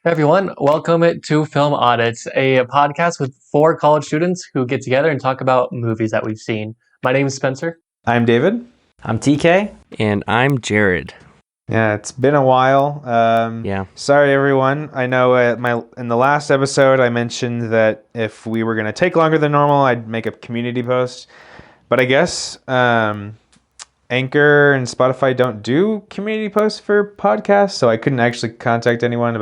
Hey everyone, welcome to Film Audit, a podcast with four college students who get together and talk about movies that we've seen. My name is Spencer. I'm David. I'm TK. And I'm Jared. Yeah, it's been a while. Sorry, everyone. I know in the last episode I mentioned that if we were going to take longer than normal, I'd make a community post. But I guess Anchor and Spotify don't do community posts for podcasts, so I couldn't actually contact anyone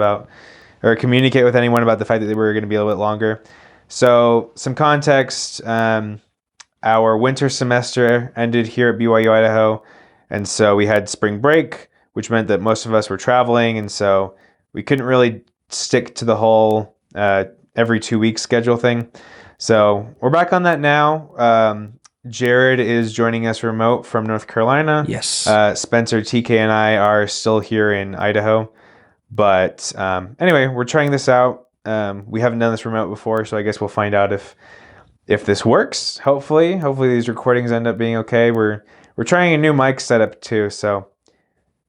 or communicate with anyone about the fact that they were going to be a little bit longer. So some context, our winter semester ended here at BYU, Idaho, and so we had spring break, which meant that most of us were traveling, and so we couldn't really stick to the whole every 2 week schedule thing. So we're back on that now. Jared is joining us remote from North Carolina. Yes. Spencer, TK, and I are still here in Idaho. But anyway, we're trying this out. We haven't done this remote before, so I guess we'll find out if this works. Hopefully these recordings end up being okay. We're trying a new mic setup too. So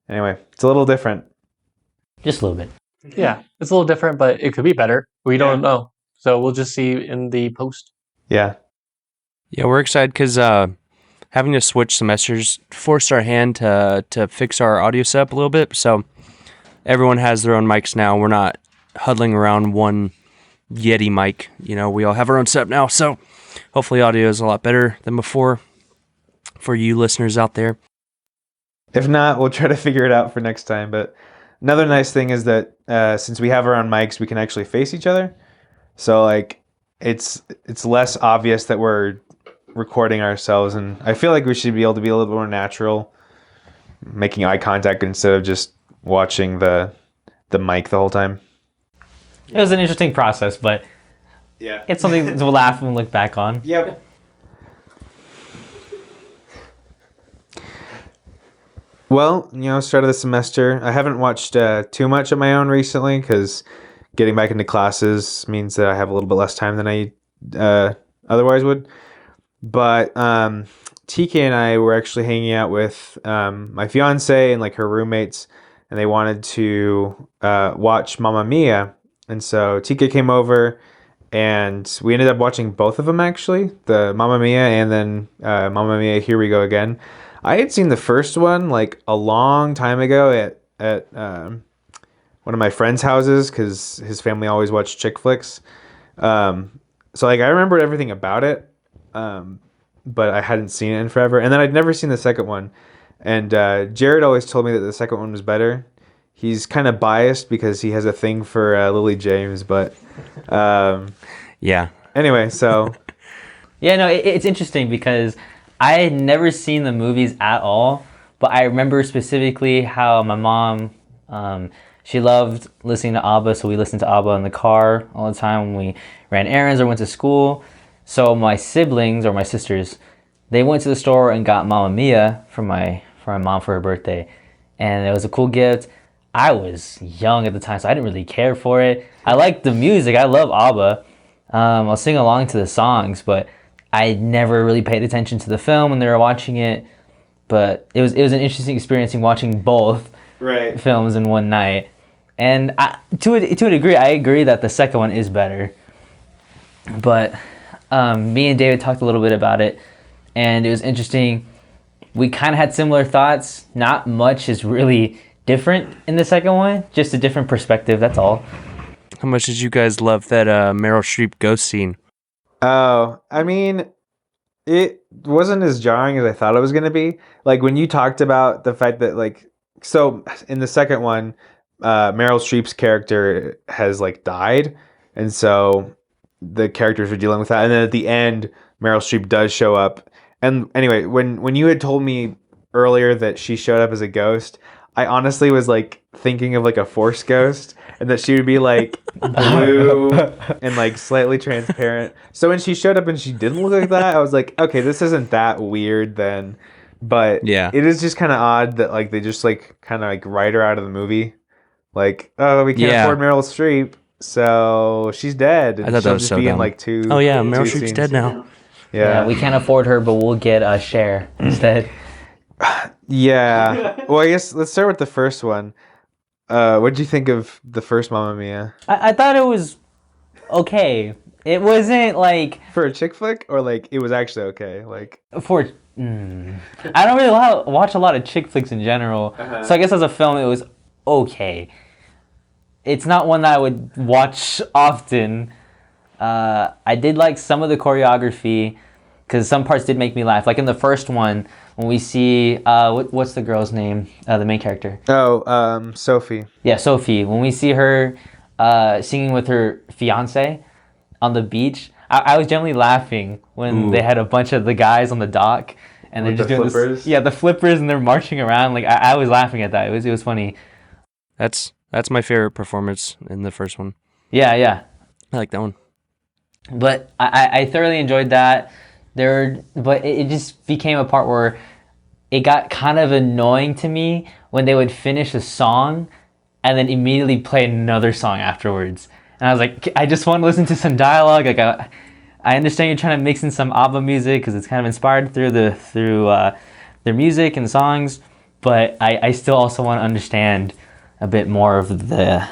anyway, it's a little different. Just a little bit. Yeah, it's a little different, but it could be better. We don't know. So we'll just see in the post. Yeah. Yeah, we're excited because having to switch semesters forced our hand to fix our audio setup a little bit. So everyone has their own mics now. We're not huddling around one Yeti mic. You know, we all have our own setup now. So hopefully audio is a lot better than before for you listeners out there. If not, we'll try to figure it out for next time. But another nice thing is that since we have our own mics, we can actually face each other. So like it's less obvious that we're recording ourselves, and I feel like we should be able to be a little bit more natural, making eye contact instead of just watching the mic the whole time. It was an interesting process, but yeah, it's something to laugh and look back on. Yep. Well, start of the semester. I haven't watched too much of my own recently because getting back into classes means that I have a little bit less time than I otherwise would. But TK and I were actually hanging out with my fiance and like her roommates, and they wanted to watch Mamma Mia. And so TK came over, and we ended up watching both of them actually, the Mamma Mia and then Mamma Mia, Here We Go Again. I had seen the first one like a long time ago at one of my friend's houses because his family always watched chick flicks. So like I remembered everything about it. But I hadn't seen it in forever. And then I'd never seen the second one. And Jared always told me that the second one was better. He's kind of biased because he has a thing for Lily James. But yeah. Anyway, so. Yeah, no, it's interesting because I had never seen the movies at all. But I remember specifically how my mom, she loved listening to ABBA. So we listened to ABBA in the car all the time when we ran errands or went to school. So my siblings or my sisters, they went to the store and got Mamma Mia for my mom for her birthday. And it was a cool gift. I was young at the time, so I didn't really care for it. I liked the music. I love ABBA. I'll sing along to the songs, but I never really paid attention to the film when they were watching it. But it was an interesting experience in watching both films in one night. And to a degree, I agree that the second one is better. But me and David talked a little bit about it, and it was interesting. We kind of had similar thoughts. Not much is really different in the second one, just a different perspective, that's all. How much did you guys love that Meryl Streep ghost scene? Oh, I mean, it wasn't as jarring as I thought it was going to be. Like when you talked about the fact that so in the second one, Meryl Streep's character has died, and so the characters are dealing with that. And then at the end, Meryl Streep does show up. And anyway, when you had told me earlier that she showed up as a ghost, I honestly was thinking of a Force ghost, and that she would be blue and slightly transparent. So when she showed up and she didn't look like that, I was like, okay, this isn't that weird then. But yeah, it is just kind of odd that they just kind of write her out of the movie. Oh, we can't afford Meryl Streep, so she's dead. And I thought that was so dumb. In two. Oh yeah, Meryl Streep's scenes. dead now. Yeah, we can't afford her, but we'll get a share instead. Yeah. Well, I guess let's start with the first one. What did you think of the first Mamma Mia? I thought it was okay. It wasn't like For a chick flick, or like it was actually okay? Like, for. I don't really watch a lot of chick flicks in general, so I guess as a film it was okay. It's not one that I would watch often. I did like some of the choreography because some parts did make me laugh. Like in the first one, when we see what's the girl's name, the main character? Sophie. Yeah, Sophie. When we see her singing with her fiance on the beach, I was generally laughing when they had a bunch of the guys on the dock and they're With just the doing flippers? this. Yeah, the flippers, and they're marching around. Like I was laughing at that. It was funny. That's my favorite performance in the first one. Yeah. I like that one. But I thoroughly enjoyed that. But it just became a part where it got kind of annoying to me when they would finish a song and then immediately play another song afterwards. And I was like, I just want to listen to some dialogue. Like I understand you're trying to mix in some ABBA music because it's kind of inspired through their music and songs, but I still also want to understand a bit more of the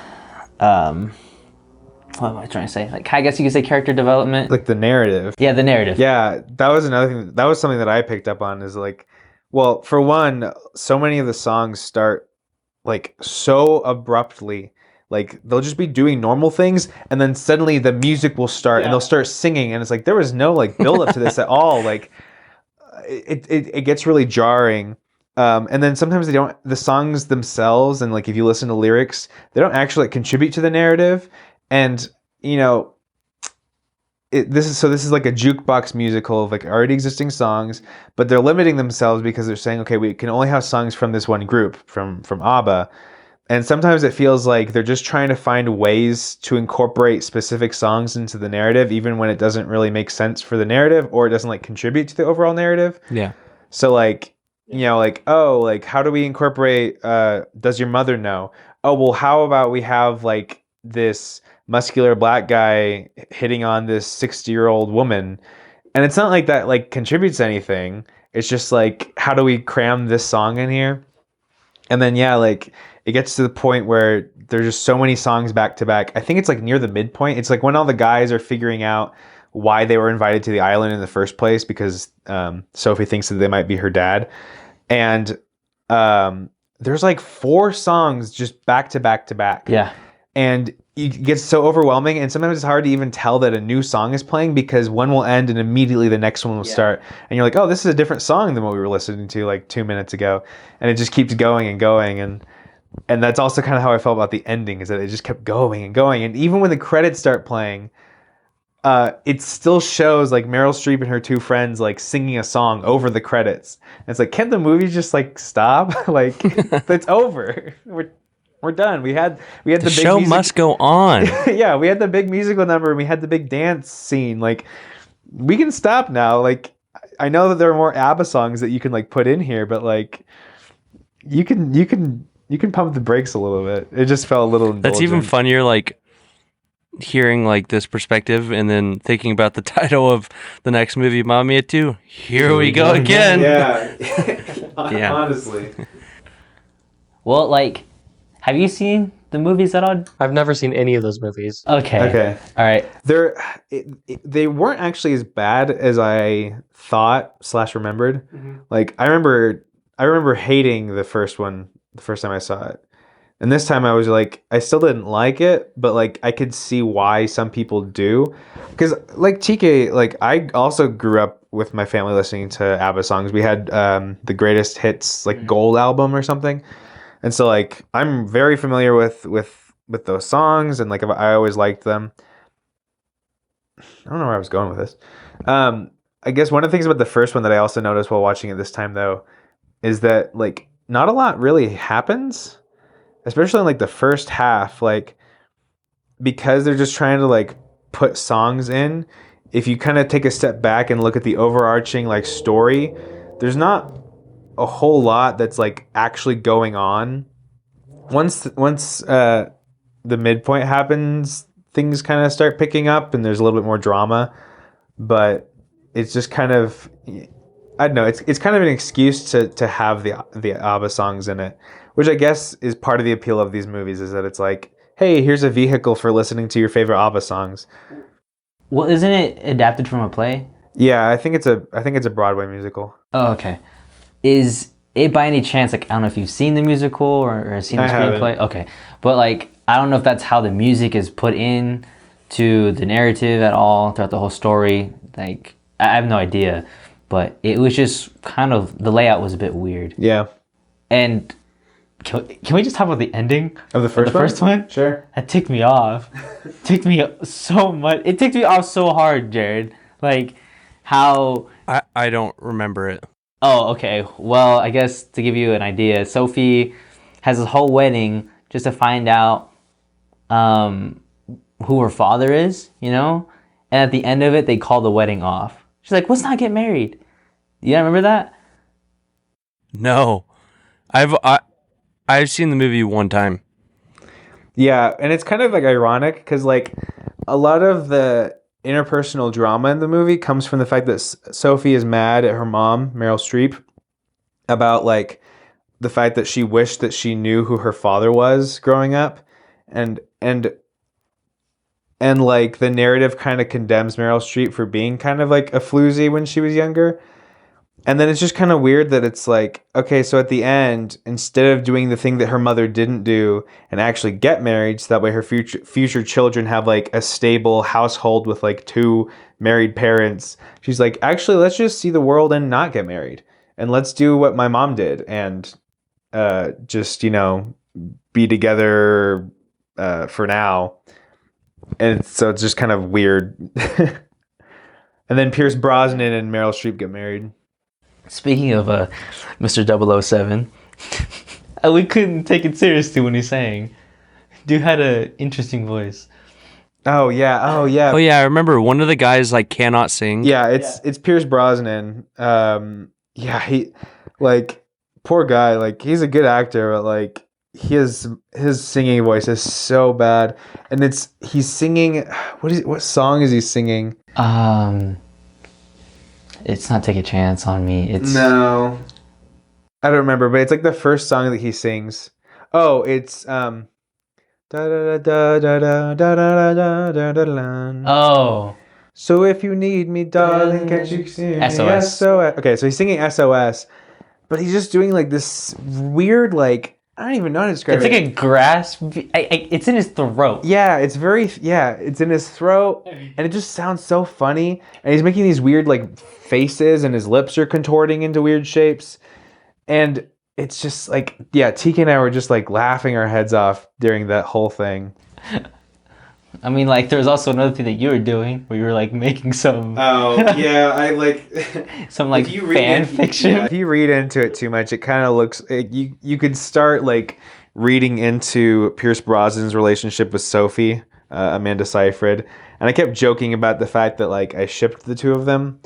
what am I trying to say? Like, I guess you could say character development. Like the narrative. Yeah, the narrative. Yeah, that was another thing. That was something that I picked up on is like, well, for one, so many of the songs start like so abruptly. Like they'll just be doing normal things and then suddenly the music will start and they'll start singing and it's like there was no like build up to this at all. Like it gets really jarring. And then sometimes the songs themselves, and like if you listen to lyrics, they don't actually like, contribute to the narrative. And this is like a jukebox musical of like already existing songs, but they're limiting themselves because they're saying, okay, we can only have songs from this one group, from ABBA. And sometimes it feels like they're just trying to find ways to incorporate specific songs into the narrative, even when it doesn't really make sense for the narrative or it doesn't like contribute to the overall narrative. Yeah. So like, like, oh, like how do we incorporate Does Your Mother Know? Oh, well, how about we have like this muscular black guy hitting on this 60-year-old woman? And it's not like that like contributes to anything. It's just like, how do we cram this song in here? And then like it gets to the point where there's just so many songs back to back. I think it's like near the midpoint. It's like when all the guys are figuring out why they were invited to the island in the first place, because Sophie thinks that they might be her dad. And there's like 4 songs just back to back to back. Yeah. And it gets so overwhelming, and sometimes it's hard to even tell that a new song is playing because one will end and immediately the next one will start. And you're like, oh, this is a different song than what we were listening to like 2 minutes ago. And it just keeps going and going. And that's also kind of how I felt about the ending, is that it just kept going and going. And even when the credits start playing, it still shows like Meryl Streep and her 2 friends like singing a song over the credits. And it's like, can the movie just like stop? Like it's over. We're done. We had the big show must go on. Yeah, we had the big musical number and we had the big dance scene. Like we can stop now. Like I know that there are more ABBA songs that you can like put in here, but like you can pump the brakes a little bit. It just felt a little indulgent. That's even funnier, like hearing like this perspective and then thinking about the title of the next movie, Mamma Mia 2. Here we go again. Yeah. Honestly. Well, like, have you seen the movies at all? I've never seen any of those movies. Okay. All right. They weren't actually as bad as I thought / remembered. Mm-hmm. Like I remember hating the first one the first time I saw it. And this time I was like, I still didn't like it, but like I could see why some people do. Because like TK, like I also grew up with my family listening to ABBA songs. We had the Greatest Hits like Gold album or something. And so like I'm very familiar with those songs, and like I always liked them. I don't know where I was going with this. I guess one of the things about the first one that I also noticed while watching it this time though is that like not a lot really happens, especially in like the first half, like because they're just trying to like put songs in. If you kind of take a step back and look at the overarching like story, there's not a whole lot that's like actually going on. Once the midpoint happens, things kind of start picking up and there's a little bit more drama, but it's just kind of, I don't know, it's kind of an excuse to have the ABBA songs in it, which I guess is part of the appeal of these movies, is that it's like, hey, here's a vehicle for listening to your favorite ABBA songs. Well, isn't it adapted from a play? Yeah, I think it's a Broadway musical. Oh, okay. Is it by any chance, like, I don't know if you've seen the musical or seen the screenplay? Okay. But, like, I don't know if that's how the music is put in to the narrative at all throughout the whole story. Like, I have no idea. But it was just kind of, the layout was a bit weird. Yeah. And can we just talk about the ending Of the first one? Sure. That ticked me off. Ticked me so much. It ticked me off so hard, Jared. Like, how... I don't remember it. Oh, okay. Well, I guess to give you an idea, Sophie has this whole wedding just to find out who her father is, you know? And at the end of it, they call the wedding off. She's like, let's not get married. You remember that? No. I've seen the movie one time. Yeah, and it's kind of like ironic because like a lot of the interpersonal drama in the movie comes from the fact that Sophie is mad at her mom, Meryl Streep, about like the fact that she wished that she knew who her father was growing up, and like the narrative kind of condemns Meryl Streep for being kind of like a floozy when she was younger. And then it's just kind of weird that it's like, okay, so at the end, instead of doing the thing that her mother didn't do and actually get married, so that way her future children have like a stable household with like 2 married parents, she's like, actually, let's just see the world and not get married. And let's do what my mom did and just, you know, be together for now. And so it's just kind of weird. And then Pierce Brosnan and Meryl Streep get married. Speaking of Mr. 007, we couldn't take it seriously when he sang. Dude had an interesting voice. Oh yeah. Oh yeah, I remember one of the guys like cannot sing. Yeah, it's Pierce Brosnan. Yeah, he like poor guy. Like he's a good actor, but like his singing voice is so bad, and he's singing. What song is he singing? It's not Take a Chance on Me. It's No, I don't remember, but it's like the first song that he sings. Oh, it's da da da da da da da da da da da. Oh. So if you need me, darling, can't you sing SOS. SOS? Okay, so he's singing SOS, but he's just doing like this weird, like, I don't even know how to describe It's it. like a grasp. It's in his throat. Yeah, it's in his throat, and it just sounds so funny. And he's making these weird like faces, and his lips are contorting into weird shapes. And it's just like, yeah, TK and I were just like laughing our heads off during that whole thing. I mean, like, there was also another thing that you were doing where you were like making some Oh yeah, I like some like fan fiction. Yeah, if you read into it too much, it kind of looks. You could start like reading into Pierce Brosnan's relationship with Sophie, Amanda Seyfried, and I kept joking about the fact that like I shipped the two of them.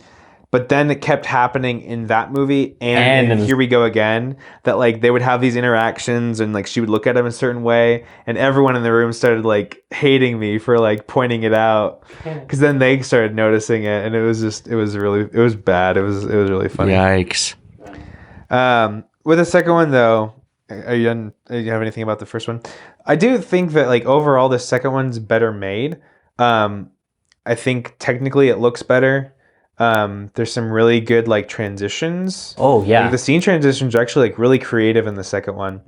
But then it kept happening in that movie and in Here We Go Again, that like they would have these interactions and like she would look at him a certain way, and everyone in the room started like hating me for like pointing it out, because then they started noticing it, and it was bad. It was really funny. Yikes. With the second one though, do you have anything about the first one? I do think that like overall the second one's better made. I think technically it looks better. There's some really good like transitions. Oh yeah. Like, the scene transitions are actually like really creative in the second one.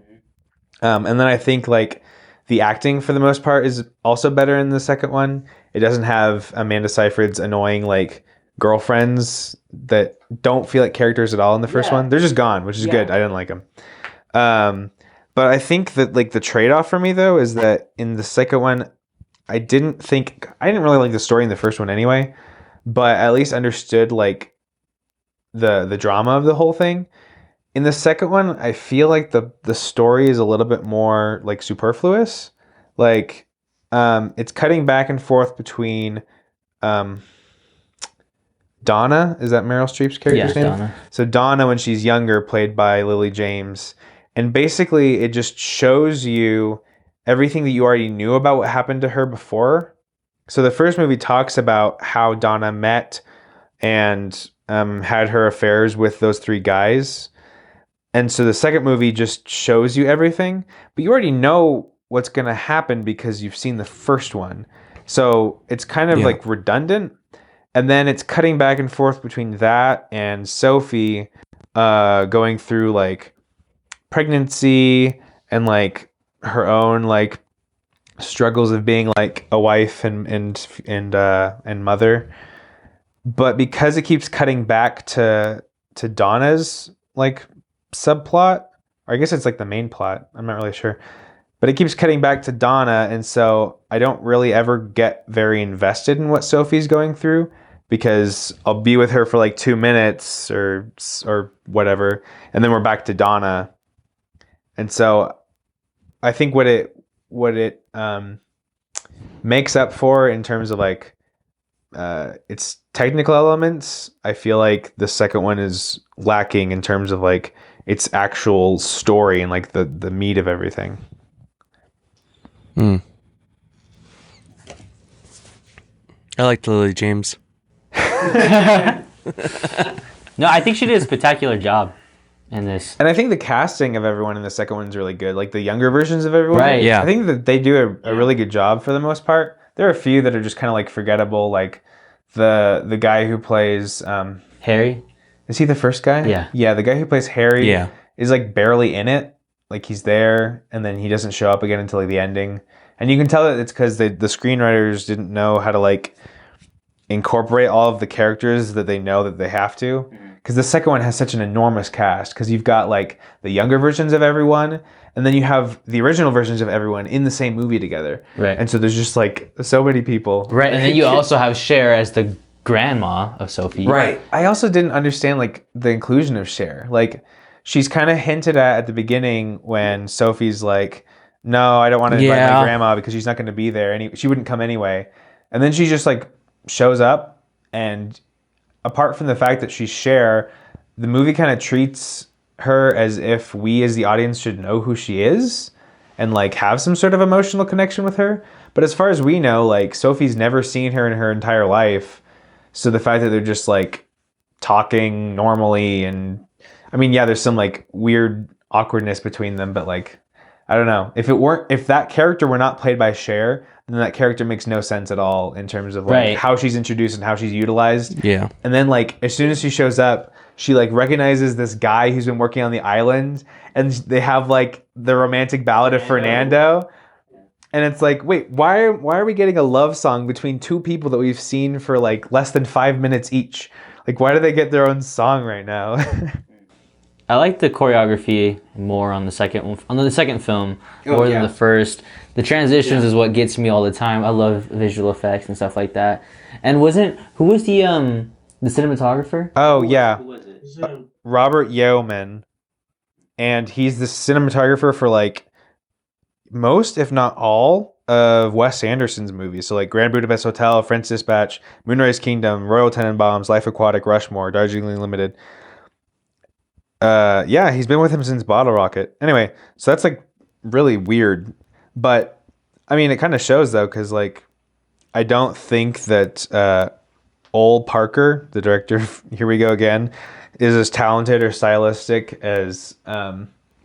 And then I think like the acting for the most part is also better in the second one. It doesn't have Amanda Seyfried's annoying like girlfriends that don't feel like characters at all in the first one. They're just gone, which is good. I didn't like them. But I think that like the trade-off for me though is that in the second one, I didn't really like the story in the first one anyway. But at least understood like the drama of the whole thing. In the second one, I feel like the story is a little bit more like superfluous. Like it's cutting back and forth between Donna, is that Meryl Streep's character's name? Donna. So Donna, when she's younger, played by Lily James, and basically it just shows you everything that you already knew about what happened to her before. So the first movie talks about how Donna met and had her affairs with those 3 guys. And so the second movie just shows you everything, but you already know what's going to happen because you've seen the first one. So it's kind of like redundant. And then it's cutting back and forth between that and Sophie going through like pregnancy and like her own like struggles of being like a wife and mother. But because it keeps cutting back to Donna's like subplot, or I guess it's like the main plot, I'm not really sure, but it keeps cutting back to Donna, and so I don't really ever get very invested in what Sophie's going through, because I'll be with her for like 2 minutes or whatever, and then we're back to Donna. And so I think what it makes up for in terms of like its technical elements, I feel like the second one is lacking in terms of like its actual story and like the meat of everything. I like Lily James. No, I think she did a spectacular job in this. And I think the casting of everyone in the second one is really good. Like the younger versions of everyone. Right. Yeah. I think that they do a really good job for the most part. There are a few that are just kind of like forgettable. Like the guy who plays Harry? is he the first guy? Yeah. Yeah, the guy who plays Harry Yeah. is like barely in it. Like he's there and then he doesn't show up again until like the ending. And you can tell that it's because the screenwriters didn't know how to like incorporate all of the characters that they know that they have to. Because the second one has such an enormous cast, because you've got like the younger versions of everyone, and then you have the original versions of everyone in the same movie together. Right. And so there's just like so many people. Right, and then you also have Cher as the grandma of Sophie. Right. I also didn't understand like the inclusion of Cher. Like she's kind of hinted at the beginning when Sophie's like, no, I don't want to invite my grandma because she's not going to be there. She wouldn't come anyway. And then she just like shows up, and apart from the fact that she's Cher, the movie kind of treats her as if we as the audience should know who she is and like have some sort of emotional connection with her. But as far as we know, like Sophie's never seen her in her entire life. So the fact that they're just like talking normally, and I mean, yeah, there's some like weird awkwardness between them, but like, I don't know. If that character were not played by Cher, then that character makes no sense at all in terms of like how she's introduced and how she's utilized. Yeah. And then like as soon as she shows up, she like recognizes this guy who's been working on the island, and they have like the romantic ballad of Fernando. And it's like, wait, why are we getting a love song between two people that we've seen for like less than 5 minutes each? Like, why do they get their own song right now? I like the choreography more on the second film more than the first. The transitions is what gets me all the time. I love visual effects and stuff like that. And who was the cinematographer? Oh yeah, Who was it? Robert Yeoman, and he's the cinematographer for like most, if not all, of Wes Anderson's movies. So like Grand Budapest Hotel, French Dispatch, Moonrise Kingdom, Royal Tenenbaums, Life Aquatic, Rushmore, Darjeeling Limited. Yeah, he's been with him since Bottle Rocket. Anyway, so that's like really weird. But I mean, it kind of shows though, because like I don't think that Ol Parker, the director of Here We Go Again, is as talented or stylistic as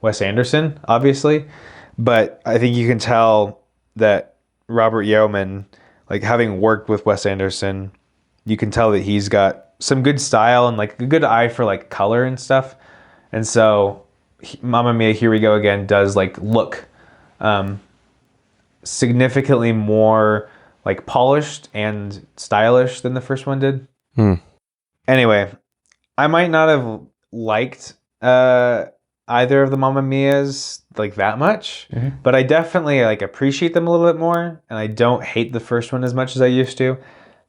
Wes Anderson, obviously. But I think you can tell that Robert Yeoman, like having worked with Wes Anderson, you can tell that he's got some good style and like a good eye for like color and stuff. And so Mamma Mia, Here We Go Again does like look significantly more like polished and stylish than the first one did. Anyway, I might not have liked either of the Mamma Mias like that much, but I definitely like appreciate them a little bit more, and I don't hate the first one as much as I used to.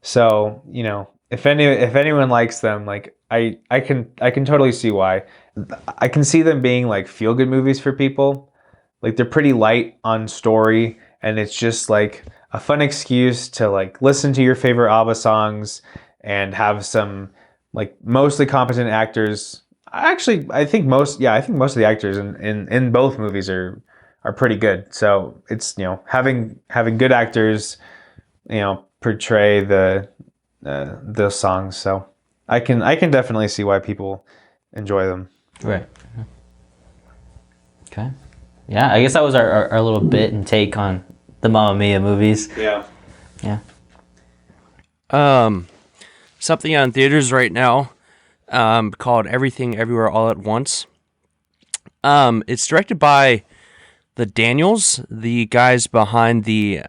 So, you know, if anyone likes them, like I can totally see why. I can see them being like feel good movies for people. Like they're pretty light on story, and it's just like a fun excuse to like listen to your favorite ABBA songs and have some like mostly competent actors. Actually, I think most of the actors in both movies are pretty good. So it's, you know, having good actors, you know, portray those songs. So I can definitely see why people enjoy them. Right. Okay. Yeah, I guess that was our little bit and take on the Mamma Mia movies. Yeah. Yeah. Something on theaters right now, called Everything Everywhere All at Once. It's directed by the Daniels, the guys behind the.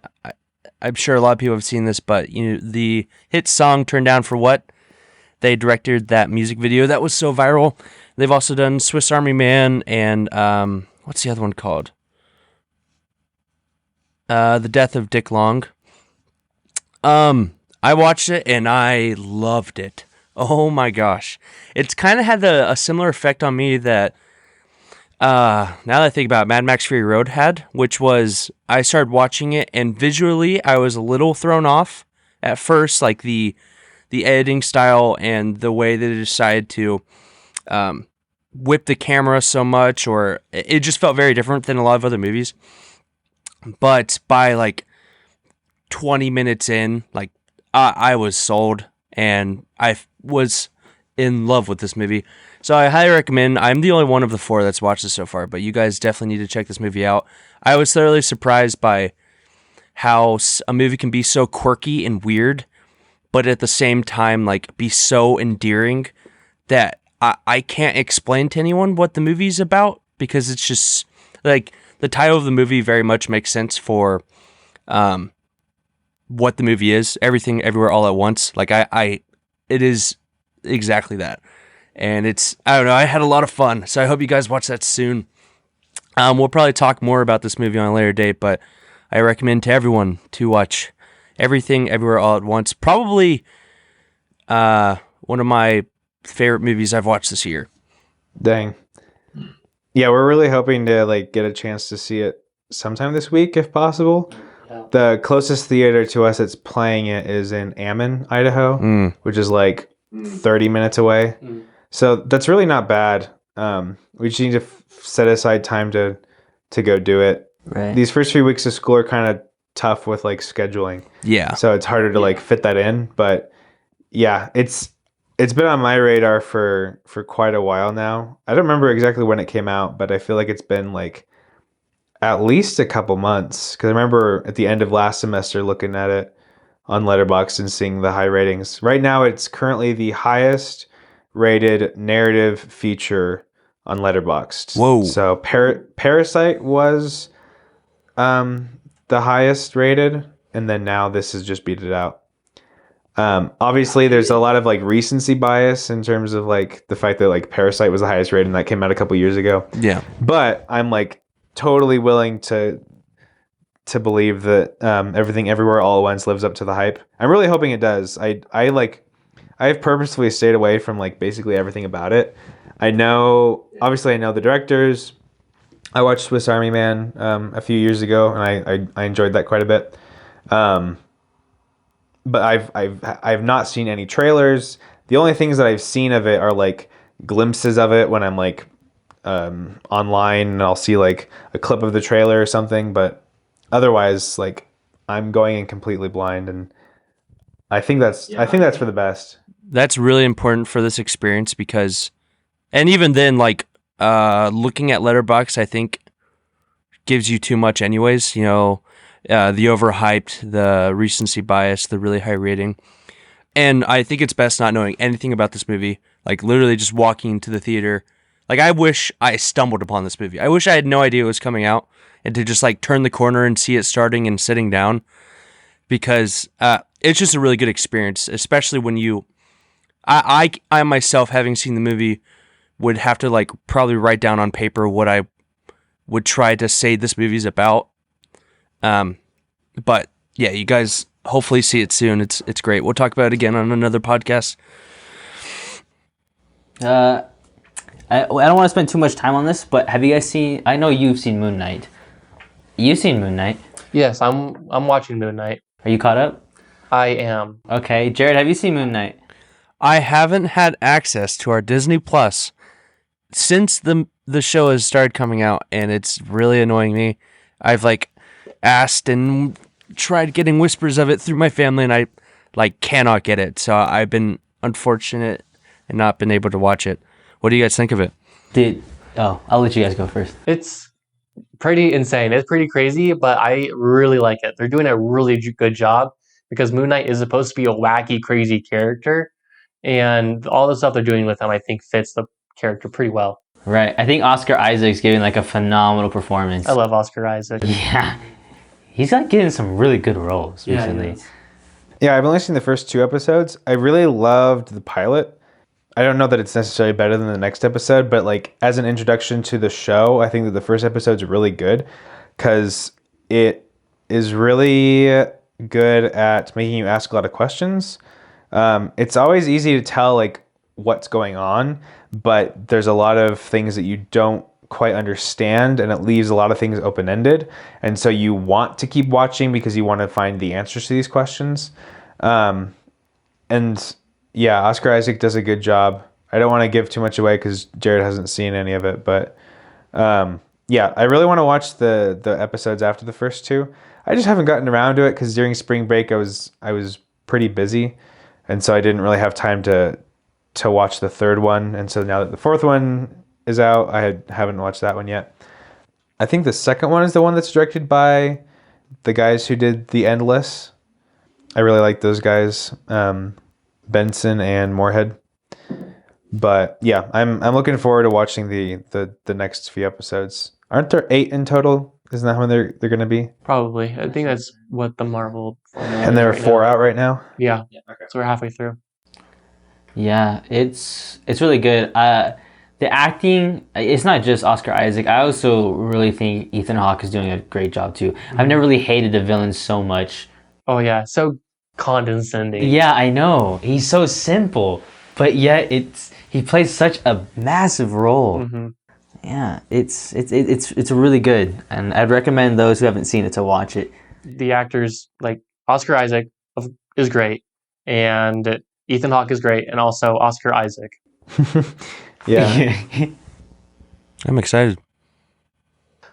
I'm sure a lot of people have seen this, but the hit song "Turn Down for What." They directed that music video that was so viral. They've also done Swiss Army Man and what's the other one called? The Death of Dick Long. I watched it and I loved it. Oh my gosh. It's kind of had a similar effect on me that, now that I think about it, Mad Max Fury Road had, which was, I started watching it and visually I was a little thrown off at first, like the editing style and the way that they decided to whip the camera so much, or it just felt very different than a lot of other movies. But by like 20 minutes in, like I was sold and I was in love with this movie. So I highly recommend. I'm the only one of the four that's watched this so far, but you guys definitely need to check this movie out. I was thoroughly surprised by how a movie can be so quirky and weird, but at the same time, like, be so endearing that I can't explain to anyone what the movie's about, because it's just, like, the title of the movie very much makes sense for what the movie is. Everything, Everywhere, All at Once. Like, it is exactly that. And it's, I don't know, I had a lot of fun, so I hope you guys watch that soon. We'll probably talk more about this movie on a later date, but I recommend to everyone to watch Everything, Everywhere, All at Once. Probably one of my favorite movies I've watched this year. Dang. Yeah, we're really hoping to like get a chance to see it sometime this week, if possible. Yeah. The closest theater to us that's playing it is in Ammon, Idaho, which is like 30 minutes away. So that's really not bad. We just need to set aside time to go do it. Right. These first few weeks of school are kind of tough with like scheduling. Yeah. So it's harder to like fit that in. But yeah, it's been on my radar for quite a while now. I don't remember exactly when it came out, but I feel like it's been like at least a couple months. Because I remember at the end of last semester looking at it on Letterboxd and seeing the high ratings. Right now, it's currently the highest rated narrative feature on Letterboxd. Whoa. So Parasite was the highest rated, and then now this has just beat it out. Obviously there's a lot of like recency bias in terms of like the fact that like Parasite was the highest rated and that came out a couple years ago. Yeah. But I'm like totally willing to believe that Everything Everywhere All at Once lives up to the hype. I'm really hoping it does. I've purposefully stayed away from like basically everything about it. Obviously I know the directors. I watched Swiss Army Man a few years ago, and I enjoyed that quite a bit. But I've not seen any trailers. The only things that I've seen of it are like glimpses of it when I'm like online, and I'll see like a clip of the trailer or something. But otherwise, like I'm going in completely blind, and I think that's for the best. That's really important for this experience because, and even then, like looking at Letterboxd, I think gives you too much anyways. You know, the overhyped, the recency bias, the really high rating. And I think it's best not knowing anything about this movie. Like literally just walking into the theater. Like I wish I stumbled upon this movie. I wish I had no idea it was coming out and to just like turn the corner and see it starting and sitting down, because it's just a really good experience, especially when I myself, having seen the movie, would have to like probably write down on paper what I would try to say this movie's about. But yeah, you guys hopefully see it soon. It's great. We'll talk about it again on another podcast. I don't want to spend too much time on this, but have you guys seen? I know you've seen Moon Knight. You've seen Moon Knight. Yes, I'm watching Moon Knight. Are you caught up? I am. Okay, Jared, have you seen Moon Knight? I haven't had access to our Disney Plus since the show has started coming out, and it's really annoying me. I've like asked and tried getting whispers of it through my family, and I like cannot get it. So I've been unfortunate and not been able to watch it. What do you guys think of it? I'll let you guys go first. It's pretty insane. It's pretty crazy, but I really like it. They're doing a really good job because Moon Knight is supposed to be a wacky, crazy character, and all the stuff they're doing with him, I think, fits the character pretty well. Right. I think Oscar Isaac's giving like a phenomenal performance. I love Oscar Isaac. Yeah. He's like getting some really good roles recently. Yeah, I've only seen the first 2 episodes. I really loved the pilot. I don't know that it's necessarily better than the next episode, but like as an introduction to the show, I think that the first episode's really good because it is really good at making you ask a lot of questions. It's always easy to tell like what's going on, but there's a lot of things that you don't quite understand, and it leaves a lot of things open-ended, and so you want to keep watching because you want to find the answers to these questions. And yeah, Oscar Isaac does a good job. I don't want to give too much away because Jared hasn't seen any of it, but yeah, I really want to watch the episodes after the first 2. I just haven't gotten around to it because during spring break I was pretty busy, and so I didn't really have time to watch the 3rd one. And so now that the 4th one is out, I haven't watched that one yet. I think the 2nd one is the one that's directed by the guys who did The Endless. I really like those guys, Benson and Moorhead. But yeah, I'm looking forward to watching the next few episodes. Aren't there 8 in total? Isn't that how many they're going to be? Probably. I think that's what the Marvel. And there are 4 out right now? Yeah. Okay. So we're halfway through. Yeah, it's really good. The acting, it's not just Oscar Isaac. I also really think Ethan Hawke is doing a great job too. I've never really hated the villain so much. Oh yeah, so condescending. Yeah, I know. He's so simple, but yet he plays such a massive role. Mm-hmm. Yeah, it's really good, and I'd recommend those who haven't seen it to watch it. The actors, like Oscar Isaac is great, and Ethan Hawke is great, and also Oscar Isaac. Yeah. I'm excited.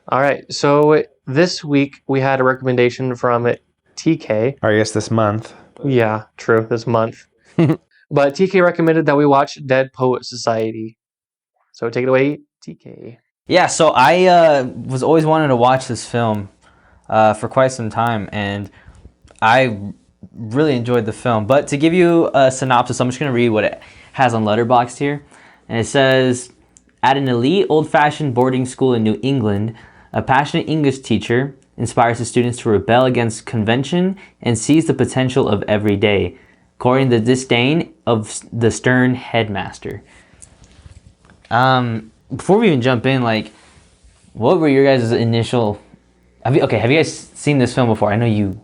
All right, so this week we had a recommendation from TK. Or I guess this month. Yeah, true, this month. But TK recommended that we watch Dead Poet Society. So take it away, TK. Yeah, so I was always wanting to watch this film for quite some time, and I really enjoyed the film. But to give you a synopsis, I'm just going to read what it has on Letterboxd here. And it says, at an elite old-fashioned boarding school in New England, a passionate English teacher inspires the students to rebel against convention and seize the potential of every day, courting the disdain of the stern headmaster. Before we even jump in, like, what were your guys' initial... Have you guys seen this film before? I know you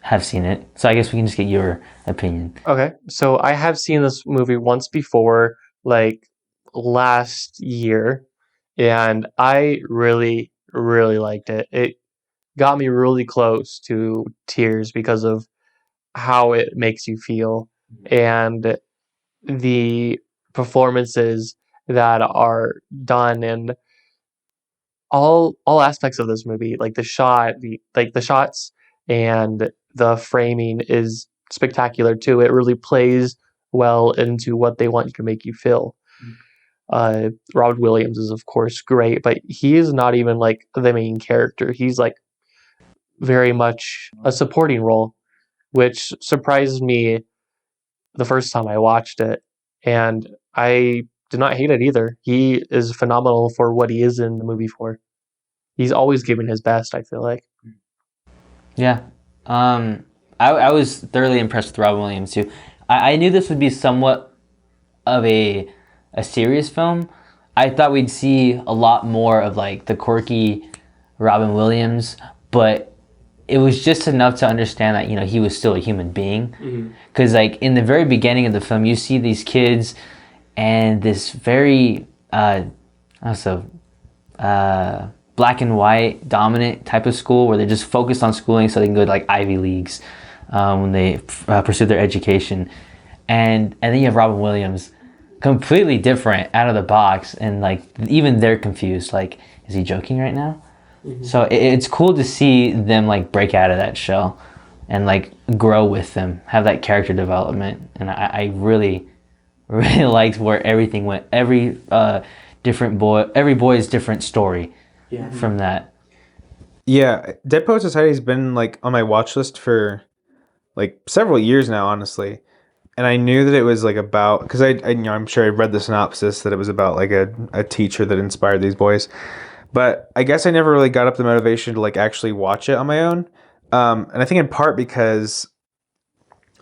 have seen it, so I guess we can just get your opinion. Okay, so I have seen this movie once before, like last year, and I really, really liked it. It got me really close to tears because of how it makes you feel and the performances that are done, and all aspects of this movie, like the shots and the framing is spectacular too. It really plays well into what they want to make you feel. Robert Williams is of course great, but he is not even like the main character. He's like very much a supporting role, which surprised me the first time I watched it, and I did not hate it either. He is phenomenal for what he is in the movie for. He's always giving his best, I feel like. Yeah. I was thoroughly impressed with Robin Williams too. I knew this would be somewhat of a serious film. I thought we'd see a lot more of like the quirky Robin Williams, but it was just enough to understand that, you know, he was still a human being. Because like in the very beginning of the film, you see these kids and this very black and white dominant type of school where they're just focused on schooling so they can go to like Ivy Leagues when they pursue their education. And then you have Robin Williams, completely different, out of the box, and like even they're confused, like, is he joking right now? So it's cool to see them like break out of that shell and like grow with them, have that character development. And I really liked where everything went. Every boy's different story from that. Yeah, Dead Poet Society's been like on my watch list for like several years now, honestly. And I knew that it was like about because I'm sure I read the synopsis that it was about like a teacher that inspired these boys. But I guess I never really got up the motivation to like actually watch it on my own. And I think in part because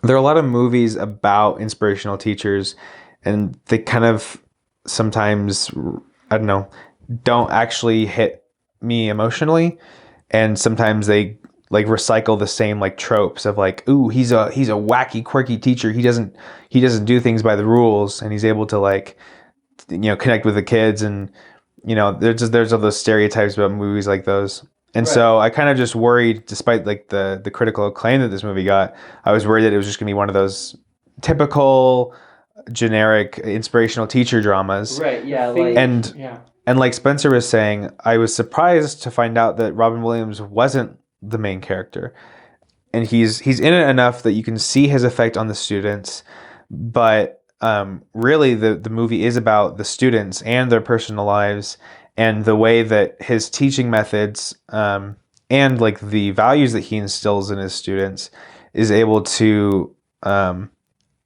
there are a lot of movies about inspirational teachers, and they kind of sometimes, I don't know, don't actually hit me emotionally. And sometimes they like recycle the same like tropes of like, ooh, he's a wacky, quirky teacher. He doesn't do things by the rules, and he's able to like, connect with the kids. And there's all those stereotypes about movies like those. And so I kind of just worried, despite like the critical acclaim that this movie got, I was worried that it was just gonna be one of those typical generic inspirational teacher dramas. Right. Yeah. And like Spencer was saying, I was surprised to find out that Robin Williams wasn't the main character. And he's in it enough that you can see his effect on the students, but really the movie is about the students and their personal lives, and the way that his teaching methods and like the values that he instills in his students is able to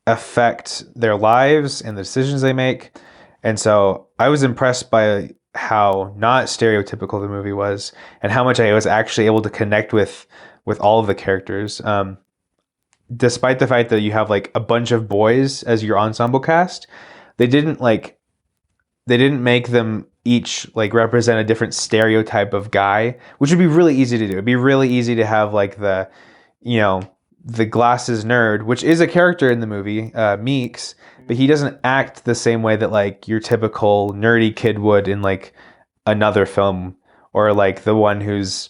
affect their lives and the decisions they make. And so I was impressed by how not stereotypical the movie was, and how much I was actually able to connect with all of the characters. Despite the fact that you have like a bunch of boys as your ensemble cast, they didn't make them each like represent a different stereotype of guy, which would be really easy to do. It'd be really easy to have like the glasses nerd, which is a character in the movie, Meeks, but he doesn't act the same way that like your typical nerdy kid would in like another film, or like the one who's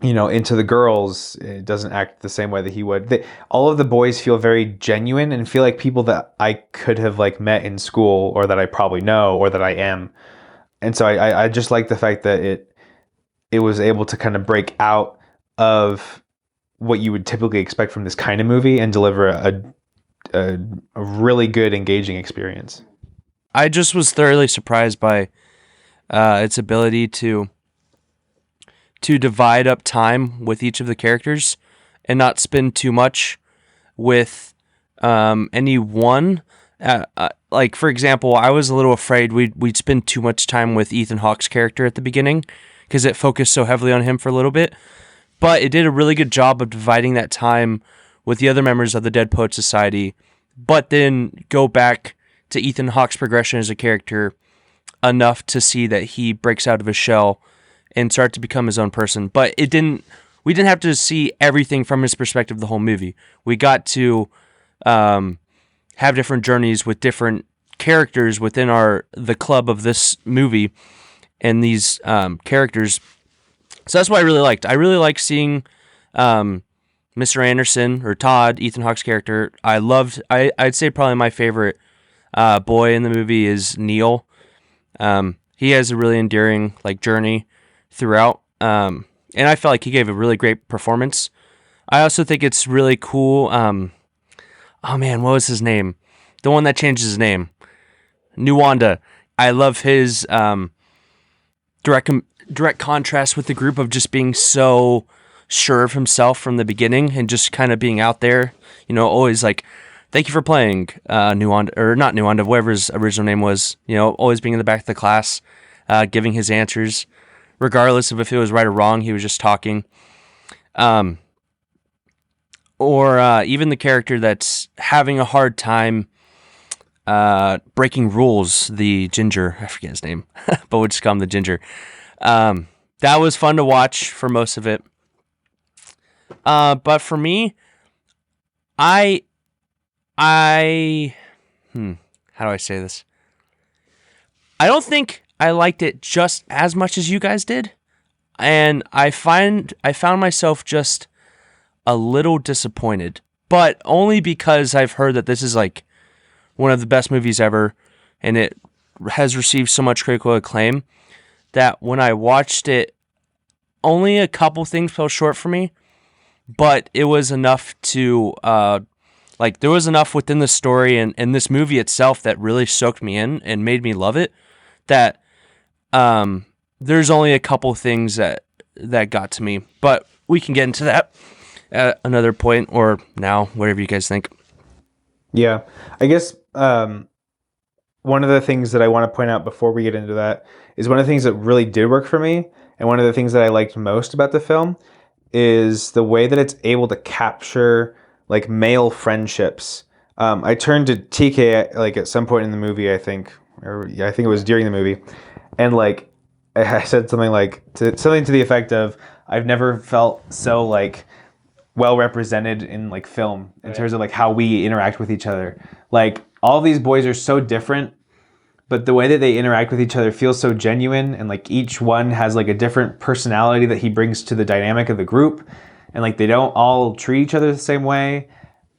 into the girls, it doesn't act the same way that he would. All of the boys feel very genuine and feel like people that I could have like met in school, or that I probably know, or that I am. And so I just like the fact that it was able to kind of break out of what you would typically expect from this kind of movie and deliver a really good, engaging experience. I just was thoroughly surprised by its ability to divide up time with each of the characters and not spend too much with any one. Like, for example, I was a little afraid we'd spend too much time with Ethan Hawke's character at the beginning, because it focused so heavily on him for a little bit. But it did a really good job of dividing that time with the other members of the Dead Poet Society, but then go back to Ethan Hawke's progression as a character enough to see that he breaks out of his shell and start to become his own person. But we didn't have to see everything from his perspective the whole movie. We got to have different journeys with different characters within the club of this movie, and these characters. So that's what I really liked. I really liked seeing Mr. Anderson, or Todd, Ethan Hawke's character. I'd say probably my favorite boy in the movie is Neil. He has a really endearing like journey throughout, and I felt like he gave a really great performance. I also think it's really cool. Oh man, what was his name? The one that changed his name, Nuwanda. I love his direct contrast with the group of just being so sure of himself from the beginning, and just kind of being out there, always like, thank you for playing, Nuwanda, or not Nuwanda, whatever his original name was, always being in the back of the class, giving his answers, regardless of if it was right or wrong, he was just talking. Or even the character that's having a hard time breaking rules, the ginger, I forget his name, but we'll just call him the ginger. That was fun to watch for most of it. But for me, how do I say this? I don't think I liked it just as much as you guys did. And I found myself just a little disappointed, but only because I've heard that this is like one of the best movies ever, and it has received so much critical acclaim that when I watched it, only a couple things fell short for me, but it was enough to, there was enough within the story and this movie itself that really soaked me in and made me love it, that there's only a couple things that that got to me. But we can get into that at another point or now, whatever you guys think. Yeah, I guess one of the things that I want to point out before we get into that is one of the things that really did work for me, and one of the things that I liked most about the film is the way that it's able to capture like male friendships. I turned to TK like at some point in the movie, I think it was during the movie, and like I said something something to the effect of, "I've never felt so like well represented in like film in terms of like how we interact with each other. Like all these boys are so different, but the way that they interact with each other feels so genuine, and like each one has like a different personality that he brings to the dynamic of the group, and like they don't all treat each other the same way,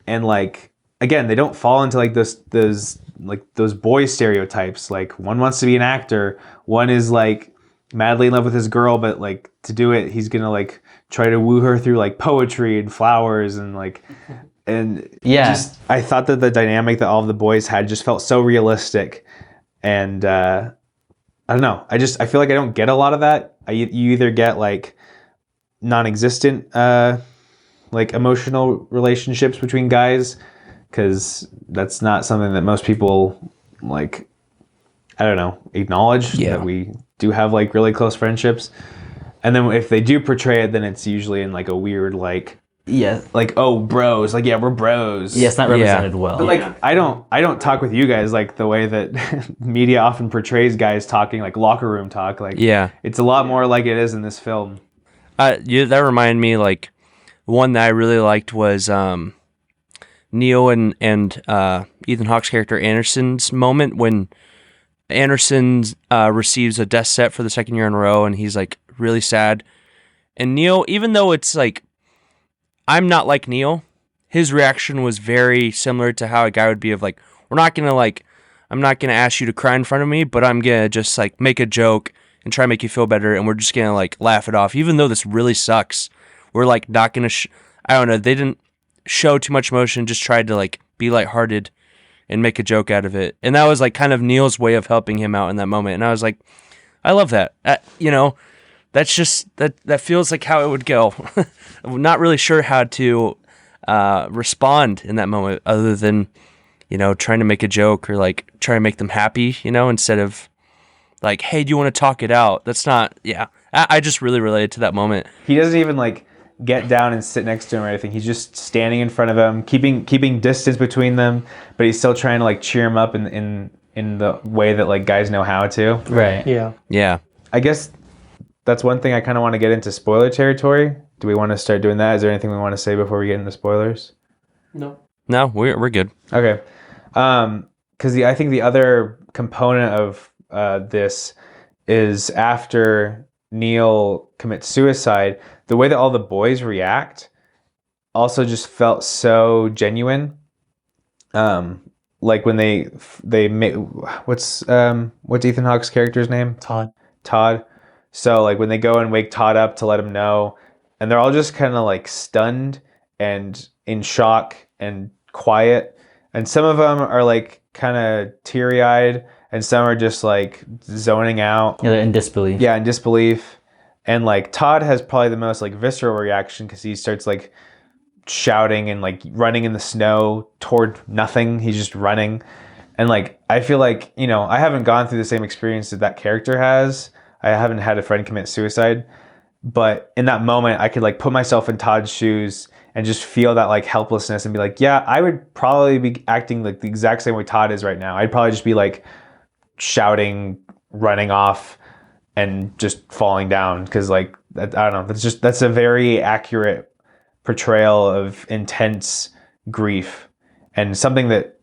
and like again they don't fall into like those boy stereotypes. Like one wants to be an actor, one is like madly in love with his girl, but like to do it he's gonna like try to woo her through like poetry and flowers and like, and just I thought that the dynamic that all of the boys had just felt so realistic. And I don't know, I feel like I don't get a lot of that. You either get like non-existent like emotional relationships between guys, because that's not something that most people like, I don't know, acknowledge that we do have like really close friendships. And then if they do portray it, then it's usually in like a weird like, like, oh, bros, like, yeah, we're bros. Yeah, it's not represented well. But like I don't talk with you guys like the way that media often portrays guys talking, like locker room talk. Like it's a lot more like it is in this film. That reminded me, like one that I really liked was Neo and Ethan Hawke's character Anderson's moment when Anderson receives a death set for the second year in a row, and he's like really sad. And Neo, even though it's like, I'm not like Neo, his reaction was very similar to how a guy would be of like, I'm not gonna ask you to cry in front of me, but I'm gonna just like make a joke and try to make you feel better, and we're just gonna like laugh it off, even though this really sucks. We're like not gonna I don't know, they didn't show too much emotion, just tried to like be lighthearted and make a joke out of it. And that was like kind of Neil's way of helping him out in that moment. And I was like, I love that. That's just, that feels like how it would go. I'm not really sure how to respond in that moment other than, trying to make a joke or like try to make them happy, instead of like, hey, do you want to talk it out? That's not, I just really related to that moment. He doesn't even like get down and sit next to him or anything. He's just standing in front of him, keeping distance between them, but he's still trying to like cheer him up in the way that like guys know how to. Right. Yeah. I guess that's one thing I kind of want to get into spoiler territory. Do we want to start doing that? Is there anything we want to say before we get into spoilers? No, we're good. Okay. Because I think the other component of this is after Neil commits suicide, the way that all the boys react also just felt so genuine. Like when they make, what's Ethan Hawke's character's name? Todd. So like when they go and wake Todd up to let him know, and they're all just kind of like stunned and in shock and quiet, and some of them are like kind of teary-eyed, and some are just like zoning out. Yeah, they're in disbelief. Yeah, in disbelief. And like Todd has probably the most like visceral reaction, because he starts like shouting and like running in the snow toward nothing. He's just running. And like I feel like, I haven't gone through the same experience that character has. I haven't had a friend commit suicide, but in that moment I could like put myself in Todd's shoes and just feel that like helplessness and be like, yeah, I would probably be acting like the exact same way Todd is right now. I'd probably just be like shouting, running off, and just falling down, because like I don't know, that's a very accurate portrayal of intense grief, and something that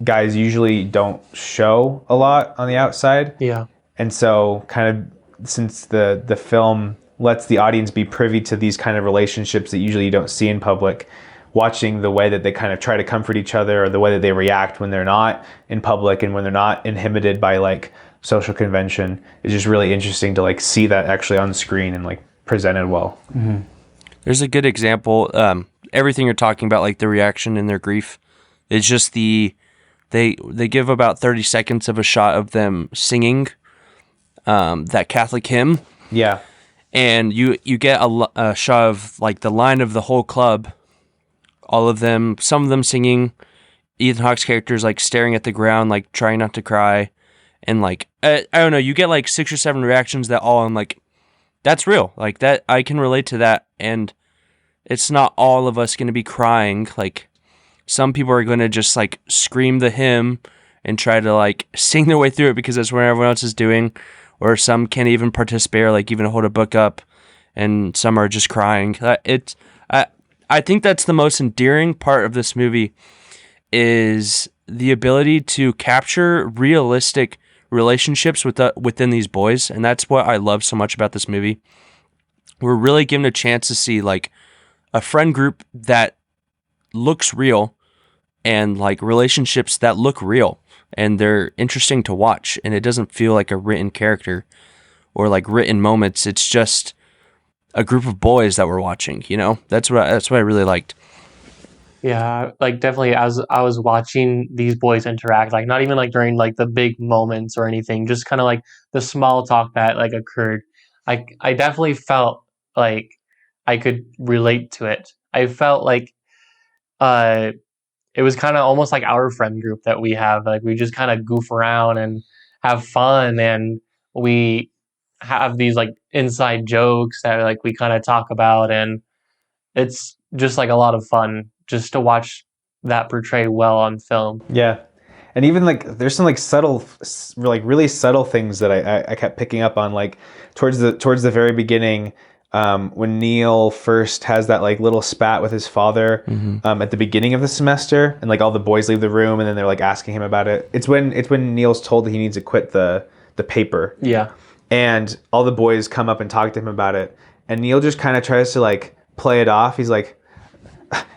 guys usually don't show a lot on the outside. Yeah. And so kind of since the film lets the audience be privy to these kind of relationships that usually you don't see in public, watching the way that they kind of try to comfort each other, or the way that they react when they're not in public and when they're not inhibited by like social convention, is just really interesting to like see that actually on screen and like presented well. Mm-hmm. There's a good example. Everything you're talking about, like the reaction and their grief, is just they give about 30 seconds of a shot of them singing that Catholic hymn. Yeah. and you get a shot of like the line of the whole club, all of them, some of them singing. Ethan Hawke's character is like staring at the ground, like trying not to cry, and like I don't know, you get like 6 or 7 reactions that all I'm like, that's real, like that I can relate to that, and it's not all of us going to be crying. Like some people are going to just like scream the hymn and try to like sing their way through it because that's what everyone else is doing, or some can't even participate or like even hold a book up, and some are just crying. I think that's the most endearing part of this movie, is the ability to capture realistic relationships within these boys, and that's what I love so much about this movie. We're really given a chance to see like a friend group that looks real, and like relationships that look real, and they're interesting to watch, and it doesn't feel like a written character or like written moments. It's just a group of boys that we're watching, you know? That's what I really liked. Yeah, like definitely as I was watching these boys interact, like not even like during like the big moments or anything, just kind of like the small talk that like occurred. I definitely felt like I could relate to it. I felt like uh it was kind of almost like our friend group that we have. Like we just kind of goof around and have fun, and we have these like inside jokes that like we kind of talk about, and it's just like a lot of fun just to watch that portrayed well on film. Yeah. And even like there's some like subtle, like really subtle things that I kept picking up on, like towards the very beginning, when Neil first has that like little spat with his father, at the beginning of the semester, and like all the boys leave the room and then they're like asking him about it. It's when Neil's told that he needs to quit the paper. Yeah. And all the boys come up and talk to him about it, and Neil just kind of tries to like play it off. He's like,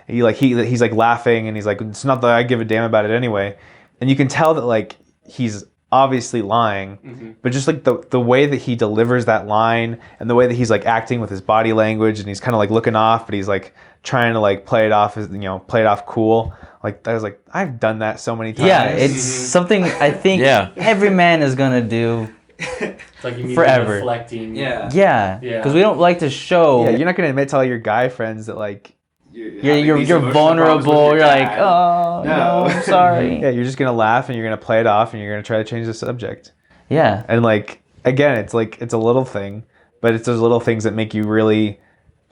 he's like laughing, and he's like, it's not that I give a damn about it anyway. And you can tell that like he's obviously lying, but just like the way that he delivers that line, and the way that he's like acting with his body language, and he's kind of like looking off, but he's like trying to like play it off as, play it off cool. Like I was like, I've done that so many times. Yeah, it's something I think every man is gonna do. It's like you forever. Reflecting. Yeah, because we don't like to show. Yeah, you're not gonna admit to all your guy friends that like you're vulnerable. You're like, oh no, I'm sorry. Yeah, you're just gonna laugh and you're gonna play it off and you're gonna try to change the subject. Yeah, and like again, it's like it's a little thing, but it's those little things that make you really,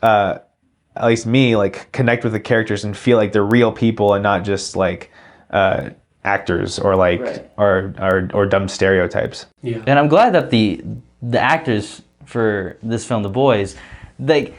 at least me, like connect with the characters and feel like they're real people and not just like actors or like or dumb stereotypes. Yeah, and I'm glad that the actors for this film, the boys, like.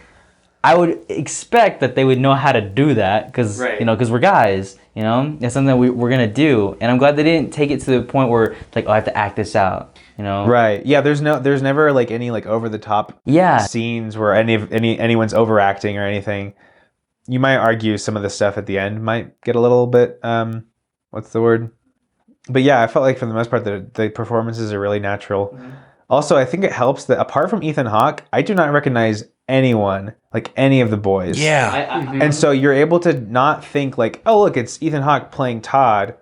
I would expect that they would know how to do that because because we're guys, it's something that we're gonna do, and I'm glad they didn't take it to the point where like, oh, I have to act this out, Right. Yeah. There's never like any like over the top scenes where anyone's overacting or anything. You might argue some of the stuff at the end might get a little bit what's the word? But yeah, I felt like for the most part the performances are really natural. Mm-hmm. Also, I think it helps that apart from Ethan Hawke, I do not recognize anyone, like any of the boys. Yeah. And so you're able to not think like, oh, look, it's Ethan Hawke playing Todd,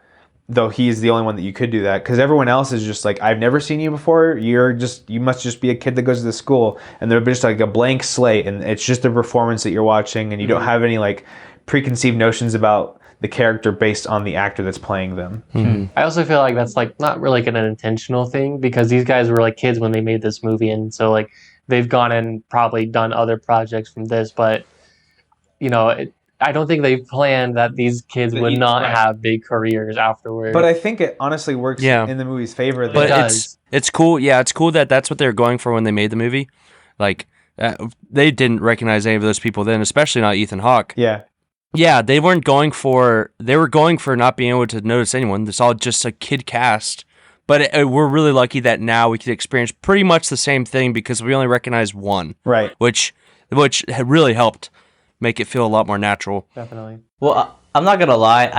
though he's the only one that you could do that, because everyone else is just like, I've never seen you before. You must just be a kid that goes to the school, and they're just like a blank slate, and it's just a performance that you're watching, and you don't have any like preconceived notions about the character based on the actor that's playing them. Mm-hmm. I also feel like that's like not really like an intentional thing, because these guys were like kids when they made this movie, and so like they've gone and probably done other projects from this, but I don't think they planned that these kids would not have big careers afterwards. But I think it honestly works in the movie's favor. But it's cool. Yeah, it's cool that that's what they were going for when they made the movie. Like they didn't recognize any of those people then, especially not Ethan Hawke. Yeah. Yeah, they were going for not being able to notice anyone. It's all just a kid cast. But we're really lucky that now we could experience pretty much the same thing because we only recognize one. Right. Which really helped make it feel a lot more natural. Definitely. Well, I'm not gonna lie.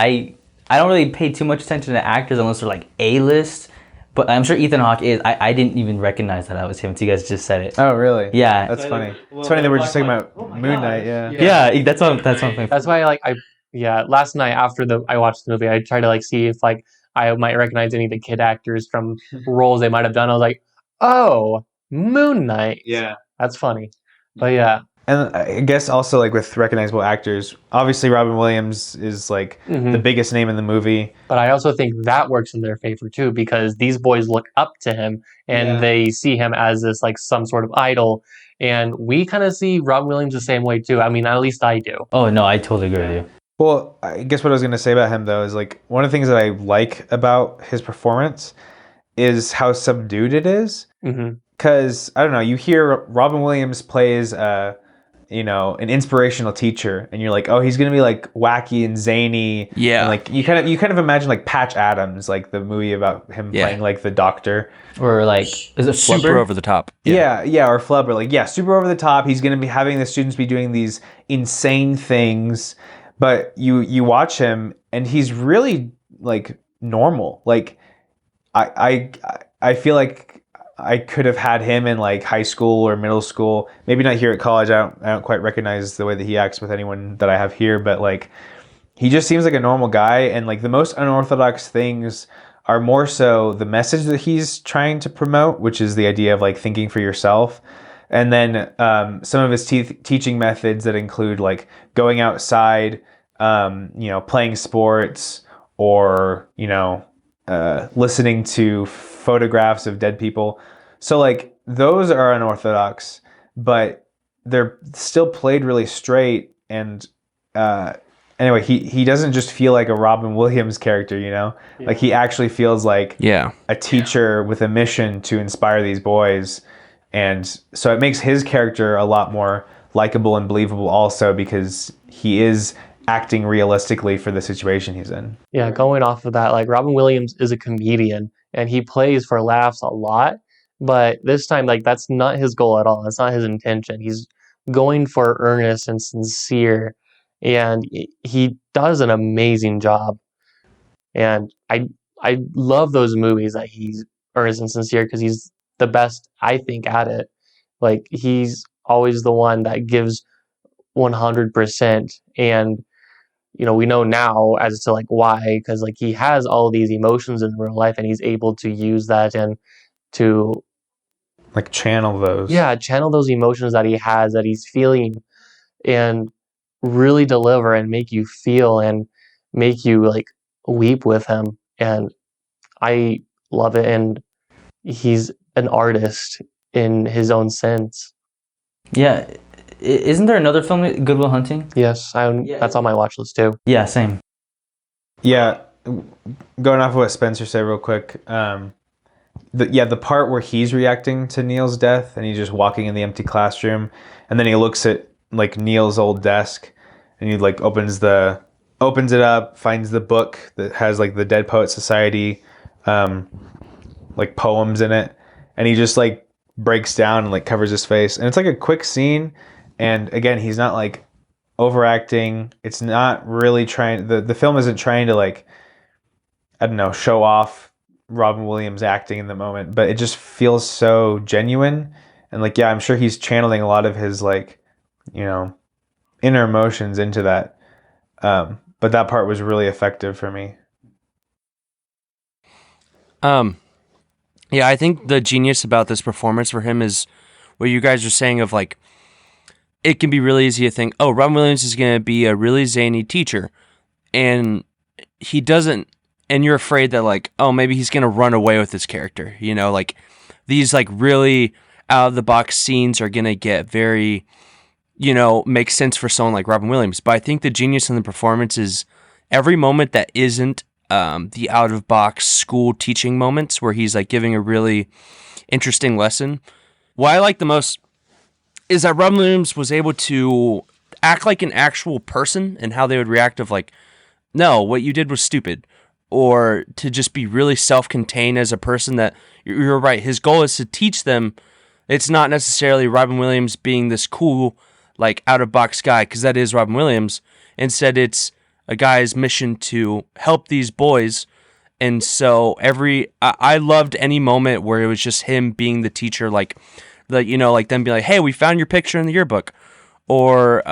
I don't really pay too much attention to actors unless they're like A-list. But I'm sure Ethan Hawke is. I didn't even recognize that was him until you guys just said it. Oh, really? Yeah. That's funny. It's funny that we're just talking about Moon Knight. Yeah. Yeah. That's what I'm thinking. That's why last night after I watched the movie, I tried to like see if like I might recognize any of the kid actors from roles they might have done. I was like, oh, Moon Knight. Yeah. That's funny. But yeah. And I guess also like with recognizable actors, obviously Robin Williams is like the biggest name in the movie. But I also think that works in their favor too, because these boys look up to him and they see him as this like some sort of idol. And we kind of see Robin Williams the same way too. I mean, at least I do. Oh no, I totally agree with you. Well, I guess what I was going to say about him though is like one of the things that I like about his performance is how subdued it is. Because I don't know, you hear Robin Williams plays an inspirational teacher, and you're like, oh, he's gonna be like wacky and zany. Yeah. And like you kind of imagine like Patch Adams, like the movie about him playing like the doctor. Or like, is it Flubber? Super over the top. Yeah, or Flubber. Like, super over the top. He's gonna be having the students be doing these insane things, but you watch him and he's really like normal. Like I feel like I could have had him in like high school or middle school, maybe not here at college. I don't quite recognize the way that he acts with anyone that I have here, but like he just seems like a normal guy, and like the most unorthodox things are more so the message that he's trying to promote, which is the idea of like thinking for yourself. And then some of his teaching methods that include like going outside, playing sports, or, listening to photographs of dead people. So like those are unorthodox, but they're still played really straight. And anyway, he doesn't just feel like a Robin Williams character, like he actually feels like a teacher with a mission to inspire these boys. And so it makes his character a lot more likable and believable also, because he is acting realistically for the situation he's in. Yeah, going off of that, like Robin Williams is a comedian and he plays for laughs a lot, but this time, like, that's not his goal at all. That's not his intention. He's going for earnest and sincere, and he does an amazing job. And I love those movies that he's earnest and sincere, because he's the best, I think, at it. Like, he's always the one that gives 100%, and we know now as to like why, because like he has all these emotions in real life and he's able to use that and to like channel those emotions that he has, that he's feeling, and really deliver and make you feel and make you like weep with him. And I love it. And he's an artist in his own sense. Yeah. Isn't there another film, Good Will Hunting? Yes, that's on my watch list too. Yeah, same. Yeah, going off of what Spencer said real quick, the part where he's reacting to Neil's death and he's just walking in the empty classroom, and then he looks at like Neil's old desk and he like opens it up, finds the book that has like the Dead Poets Society like poems in it, and he just like breaks down and like covers his face, and it's like a quick scene. And again, he's not like overacting. It's not really trying, the film isn't trying to like, I don't know, show off Robin Williams acting in the moment, but it just feels so genuine. And like, I'm sure he's channeling a lot of his like, inner emotions into that. But that part was really effective for me. Yeah, I think the genius about this performance for him is what you guys are saying of like, it can be really easy to think, oh, Robin Williams is going to be a really zany teacher. And he doesn't, and you're afraid that like, oh, maybe he's going to run away with his character. Like these like really out of the box scenes are going to get very, make sense for someone like Robin Williams. But I think the genius in the performance is every moment that isn't the out of box school teaching moments where he's like giving a really interesting lesson. What I like the most is that Robin Williams was able to act like an actual person and how they would react of like, no, what you did was stupid. Or to just be really self-contained as a person that, you're right, his goal is to teach them. It's not necessarily Robin Williams being this cool, like out-of-box guy, because that is Robin Williams. Instead, it's a guy's mission to help these boys. And so I loved any moment where it was just him being the teacher, like them be like, hey, we found your picture in the yearbook. Or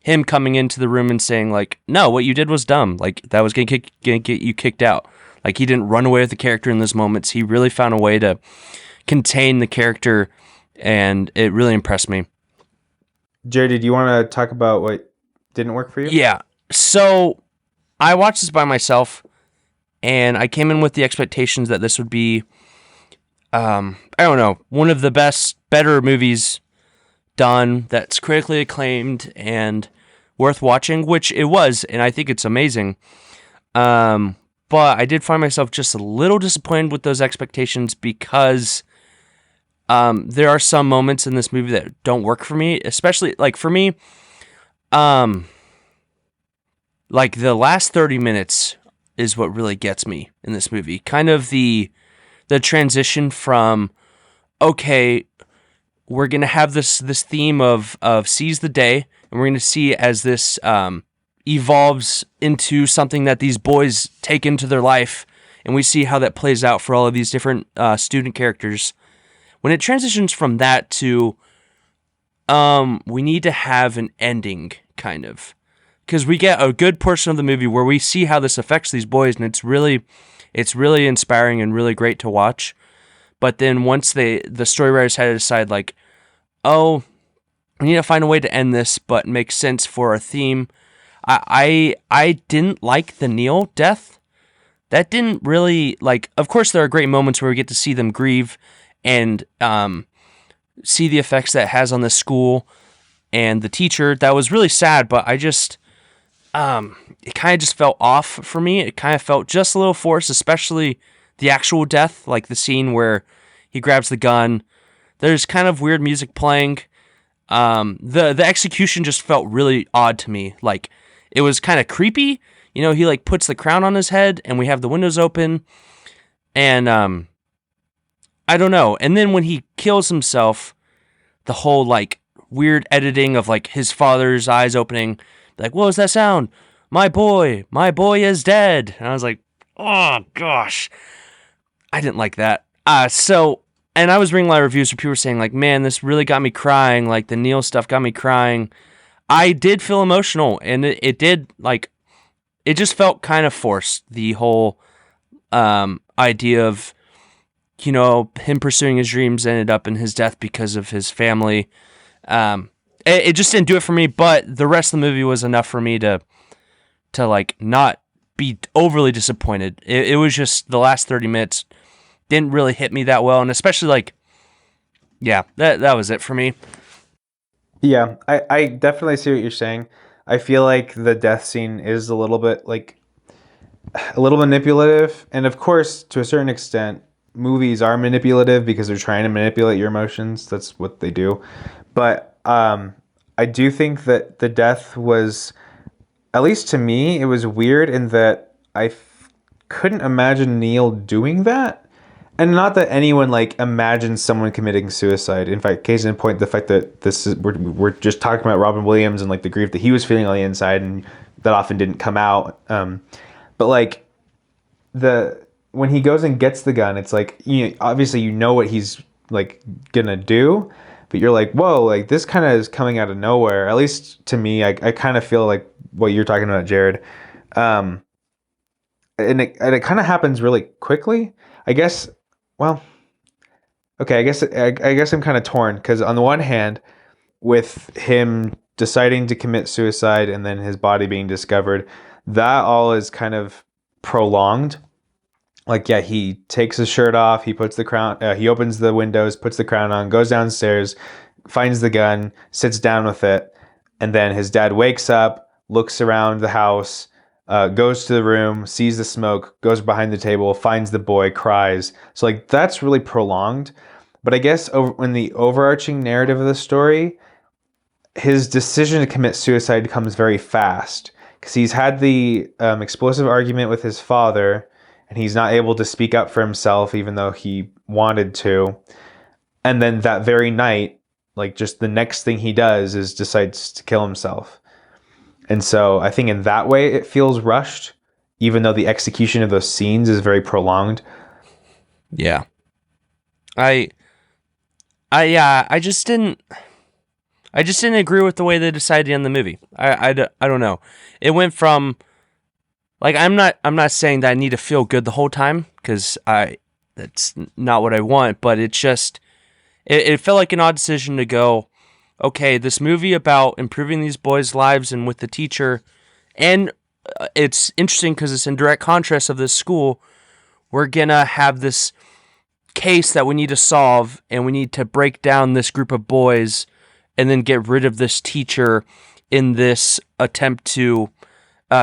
him coming into the room and saying like, no, what you did was dumb. Like that was going to get you kicked out. Like he didn't run away with the character in those moments. He really found a way to contain the character and it really impressed me. Jared, did you want to talk about what didn't work for you? Yeah. So I watched this by myself, and I came in with the expectations that this would be, I don't know, one of the better movies done that's critically acclaimed and worth watching, which it was, and I think it's amazing. But I did find myself just a little disappointed with those expectations because there are some moments in this movie that don't work for me, especially like for me, like the last 30 minutes is what really gets me in this movie. Kind of the transition from, okay, we're going to have this theme of seize the day, and we're going to see as this evolves into something that these boys take into their life, and we see how that plays out for all of these different student characters. When it transitions from that to we need to have an ending, kind of, because we get a good portion of the movie where we see how this affects these boys, and it's really inspiring and really great to watch. But then once the story writers had to decide, like, oh, we need to find a way to end this, but make sense for our theme. I didn't like the Neil death. That didn't really, like, of course there are great moments where we get to see them grieve and see the effects that it has on the school and the teacher. That was really sad, but I just, it kind of just felt off for me. It kind of felt just a little forced, especially the actual death, like the scene where he grabs the gun. There's kind of weird music playing. The execution just felt really odd to me. Like, it was kind of creepy. You know, he like puts the crown on his head and we have the windows open, and I don't know. And then when he kills himself, the whole like weird editing of like his father's eyes opening, like, what was that sound? My boy is dead. And I was like, oh gosh, I didn't like that. And I was reading a lot of reviews where people were saying like, man, this really got me crying. Like the Neil stuff got me crying. I did feel emotional, and it did, like, it just felt kind of forced. The whole idea of, you know, him pursuing his dreams ended up in his death because of his family. It just didn't do it for me, but the rest of the movie was enough for me to like not be overly disappointed. It was just the last 30 minutes didn't really hit me that well, and especially like, yeah, that was it for me. Yeah, I definitely see what you're saying. I feel like the death scene is a little bit manipulative, and of course, to a certain extent, movies are manipulative because they're trying to manipulate your emotions. That's what they do. But I do think that the death was, at least to me, it was weird in that I couldn't imagine Neil doing that. And not that anyone like imagines someone committing suicide. In fact, case in point, the fact that we're just talking about Robin Williams and like the grief that he was feeling on the inside, and that often didn't come out. But like when he goes and gets the gun, it's like, you know, obviously you know what he's like gonna do, but you're like, whoa, like this kind of is coming out of nowhere. At least to me, I kind of feel like what you're talking about, Jared. And it kind of happens really quickly, I guess. Well, okay, I guess I'm kind of torn, because on the one hand, with him deciding to commit suicide and then his body being discovered, that all is kind of prolonged. Like, yeah, he takes his shirt off, he puts the crown, he opens the windows, puts the crown on, goes downstairs, finds the gun, sits down with it, and then his dad wakes up, looks around the house, goes to the room, sees the smoke, goes behind the table, finds the boy, cries. So like that's really prolonged. But I guess in the overarching narrative of the story, his decision to commit suicide comes very fast, because he's had the explosive argument with his father, and he's not able to speak up for himself even though he wanted to. And then that very night, like just the next thing he does is decides to kill himself. And so I think in that way it feels rushed, even though the execution of those scenes is very prolonged. Yeah. I just didn't agree with the way they decided to end the movie. I don't know. It went from, like, I'm not saying that I need to feel good the whole time, because that's not what I want, but it it felt like an odd decision to go, okay, this movie about improving these boys' lives and with the teacher, and it's interesting because it's in direct contrast of this school. We're gonna have this case that we need to solve, and we need to break down this group of boys and then get rid of this teacher in this attempt to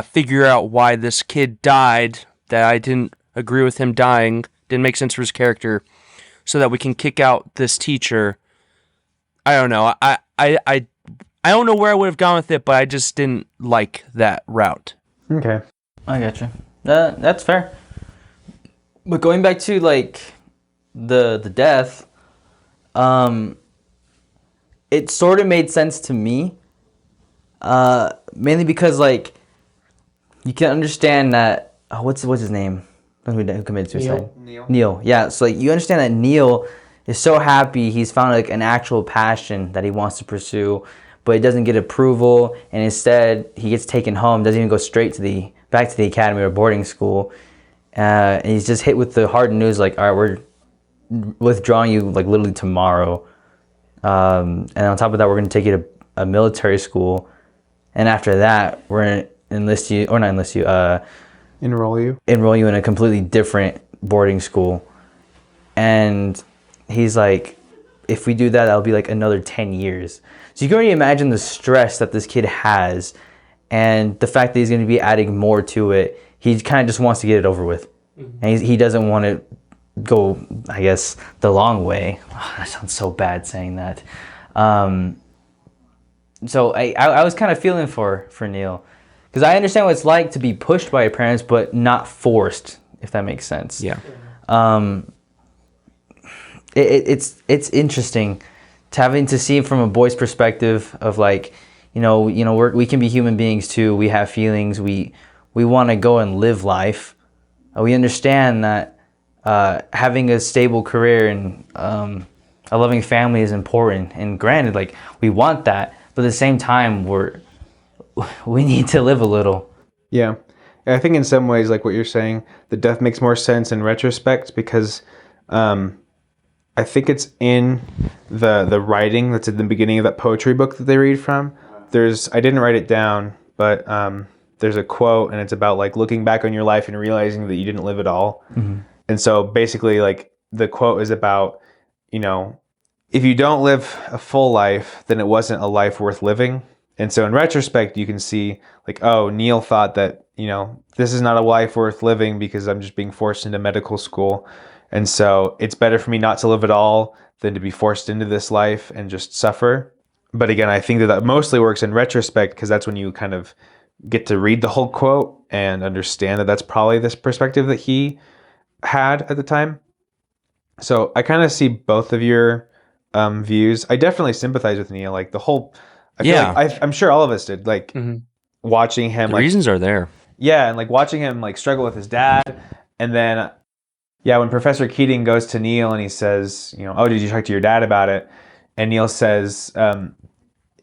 figure out why this kid died, that I didn't agree with him dying, didn't make sense for his character, so that we can kick out this teacher. I don't know. I don't know where I would have gone with it, but I just didn't like that route. Okay. I got you. That's fair. But going back to like the death, it sort of made sense to me. Mainly because like you can understand that what's his name? Who committed suicide? Neil. Yeah. So like you understand that Neil is so happy he's found like an actual passion that he wants to pursue, but he doesn't get approval, and instead he gets taken home. Doesn't even go straight to back to the academy or boarding school. And he's just hit with the hard news, like, all right, we're withdrawing you like literally tomorrow. And on top of that, we're going to take you to a military school. And after that, we're going to enroll you in a completely different boarding school. And he's like, if we do that, that'll be like another 10 years. So you can already imagine the stress that this kid has and the fact that he's going to be adding more to it. He kind of just wants to get it over with. Mm-hmm. And he doesn't want to go, I guess, the long way. Oh, that sounds so bad saying that. So I was kind of feeling for Neil. Because I understand what it's like to be pushed by your parents, but not forced, if that makes sense. Yeah. It's interesting to having to see from a boy's perspective of like, we can be human beings too. We have feelings. We want to go and live life. We understand that having a stable career and a loving family is important. And granted, like we want that, but at the same time, we need to live a little. Yeah. I think in some ways, like what you're saying, the death makes more sense in retrospect because I think it's in the writing that's at the beginning of that poetry book that they read from. I didn't write it down, but there's a quote, and it's about like looking back on your life and realizing that you didn't live it all. Mm-hmm. And so basically, like the quote is about, if you don't live a full life, then it wasn't a life worth living. And so in retrospect, you can see like, oh, Neil thought that, this is not a life worth living because I'm just being forced into medical school. And so it's better for me not to live at all than to be forced into this life and just suffer. But again, I think that mostly works in retrospect because that's when you kind of get to read the whole quote and understand that that's probably this perspective that he had at the time. So I kind of see both of your views. I definitely sympathize with Neil. Like the whole... I'm sure all of us did. Like watching him. The reasons are there. Yeah, and like watching him like struggle with his dad, and then when Professor Keating goes to Neil and he says, oh, did you talk to your dad about it? And Neil says,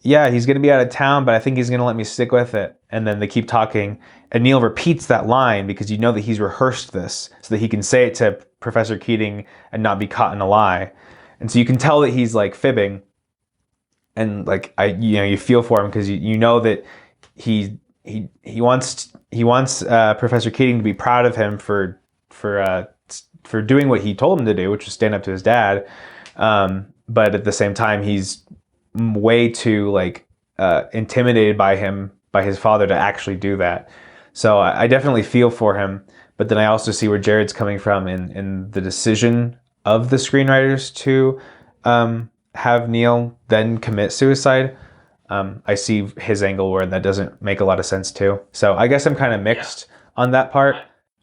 yeah, he's going to be out of town, but I think he's going to let me stick with it. And then they keep talking, and Neil repeats that line because that he's rehearsed this so that he can say it to Professor Keating and not be caught in a lie. And so you can tell that he's like fibbing. And like you feel for him because you know that he wants Professor Keating to be proud of him for doing what he told him to do, which was stand up to his dad. But at the same time, he's way too like intimidated by his father to actually do that. So I definitely feel for him. But then I also see where Jared's coming from in the decision of the screenwriters to have Neil then commit suicide. I see his angle where that doesn't make a lot of sense too. So I guess I'm kind of mixed on that part.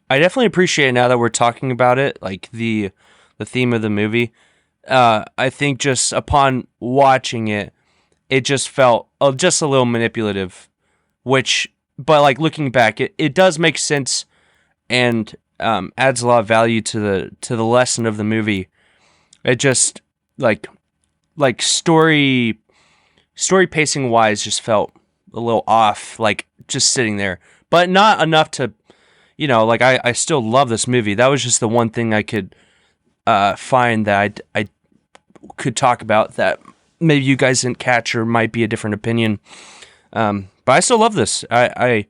I definitely appreciate it now that we're talking about it, like the theme of the movie. I think just upon watching it, it just felt just a little manipulative, but like looking back, it does make sense and adds a lot of value to the lesson of the movie. It just like story pacing wise just felt a little off, like just sitting there, but not enough to, like I still love this movie. That was just the one thing I could find that I could talk about that maybe you guys didn't catch or might be a different opinion. But I still love this. I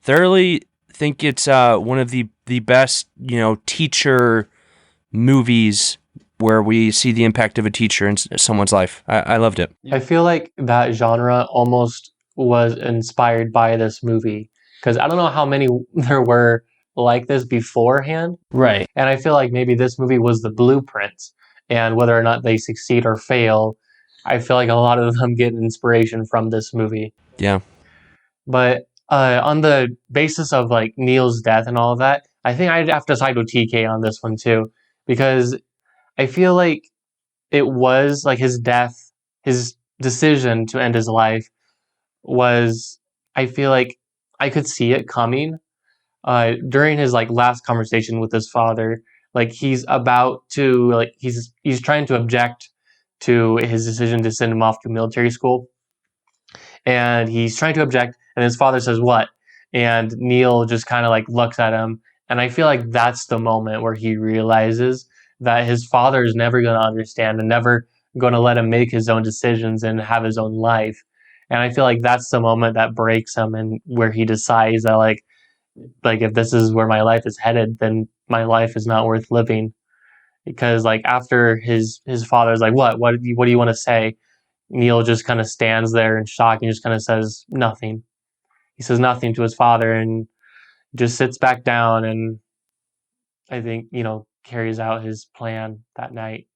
thoroughly think it's one of the best, teacher movies where we see the impact of a teacher in someone's life. I loved it. I feel like that genre almost was inspired by this movie because I don't know how many there were like this beforehand. Right. And I feel like maybe this movie was the blueprint, and whether or not they succeed or fail, I feel like a lot of them get inspiration from this movie. Yeah. But on the basis of like Neil's death and all of that, I think I'd have to side with TK on this one too, because I feel like it was like his death, his decision to end his life was, I feel like I could see it coming. During his like last conversation with his father, like he's about to like he's trying to object to his decision to send him off to military school, and he's trying to object, and his father says what, and Neil just kind of like looks at him, and I feel like that's the moment where he realizes that his father is never going to understand and never going to let him make his own decisions and have his own life. And I feel like that's the moment that breaks him, and where he decides that like if this is where my life is headed, then my life is not worth living. Because like after his father's like, what do you want to say? Neil just kind of stands there in shock and just kind of says nothing. He says nothing to his father and just sits back down, and I think, carries out his plan that night.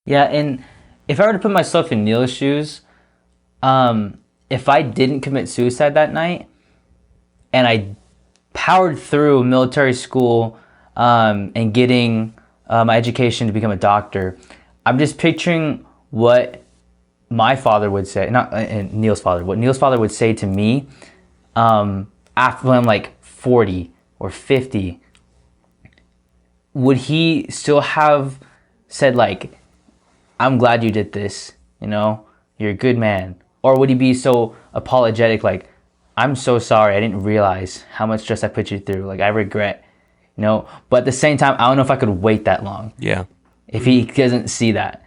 Yeah, and if I were to put myself in Neil's shoes, if I didn't commit suicide that night and I powered through military school and getting my education to become a doctor, I'm just picturing what my father would say, not Neil's father, what Neil's father would say to me after when I'm like 40 or 50. Would he still have said like, I'm glad you did this, you're a good man? Or would he be so apologetic, like, I'm so sorry, I didn't realize how much stress I put you through, like, I regret, But at the same time, I don't know if I could wait that long. Yeah. If he doesn't see that.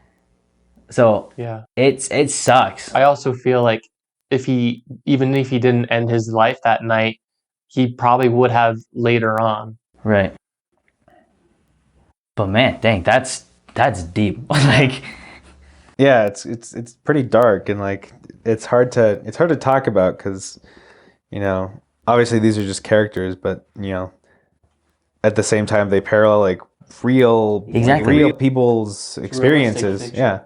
So yeah, it sucks. I also feel like even if he didn't end his life that night, he probably would have later on. Right. But man, dang, that's deep. Like, Yeah, it's pretty dark, and like it's hard to talk about because obviously these are just characters, but at the same time they parallel like real people's experiences. fiction. Yeah,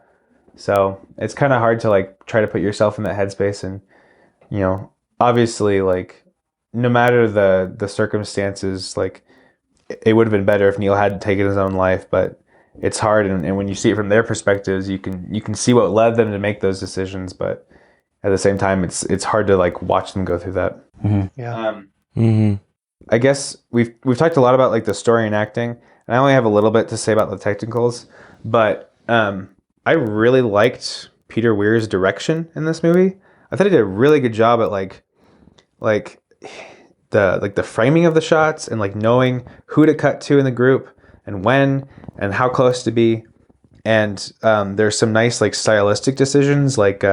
so it's kind of hard to like try to put yourself in that headspace, and obviously like no matter the circumstances, like it would have been better if Neil hadn't taken his own life, but it's hard, and when you see it from their perspectives, you can see what led them to make those decisions, but at the same time, it's hard to like watch them go through that. Mm-hmm. Yeah. I guess we've talked a lot about like the story and acting, and I only have a little bit to say about the technicals, but I really liked Peter Weir's direction in this movie. I thought he did a really good job at like the framing of the shots and like knowing who to cut to in the group and when and how close to be. And there's some nice like stylistic decisions, like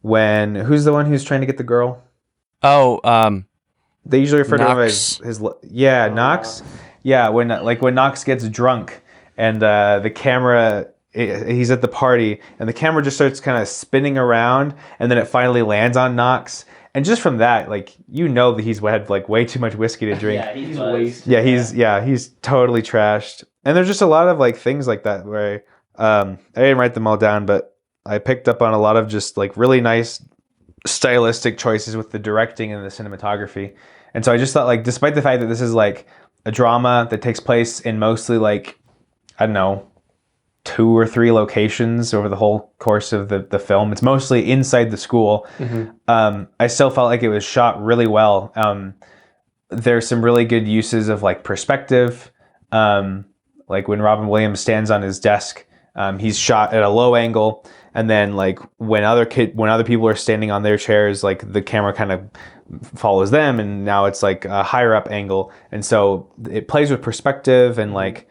when who's the one who's trying to get the girl? They usually refer to him as Knox. Yeah, when Knox gets drunk and the camera, he's at the party and the camera just starts kind of spinning around and then it finally lands on Knox. And just from that, like, that he's had like way too much whiskey to drink. Yeah, he's wasted. He's totally trashed. And there's just a lot of like things like that where I didn't write them all down, but I picked up on a lot of just like really nice stylistic choices with the directing and the cinematography. And so I just thought, like, despite the fact that this is like a drama that takes place in mostly like, I don't know, 2 or 3 locations over the whole course of the film. It's mostly inside the school. Mm-hmm. I still felt like it was shot really well. There's some really good uses of like perspective. Like when Robin Williams stands on his desk, he's shot at a low angle. And then like when other people are standing on their chairs, like the camera kind of follows them, and now it's like a higher up angle. And so it plays with perspective and like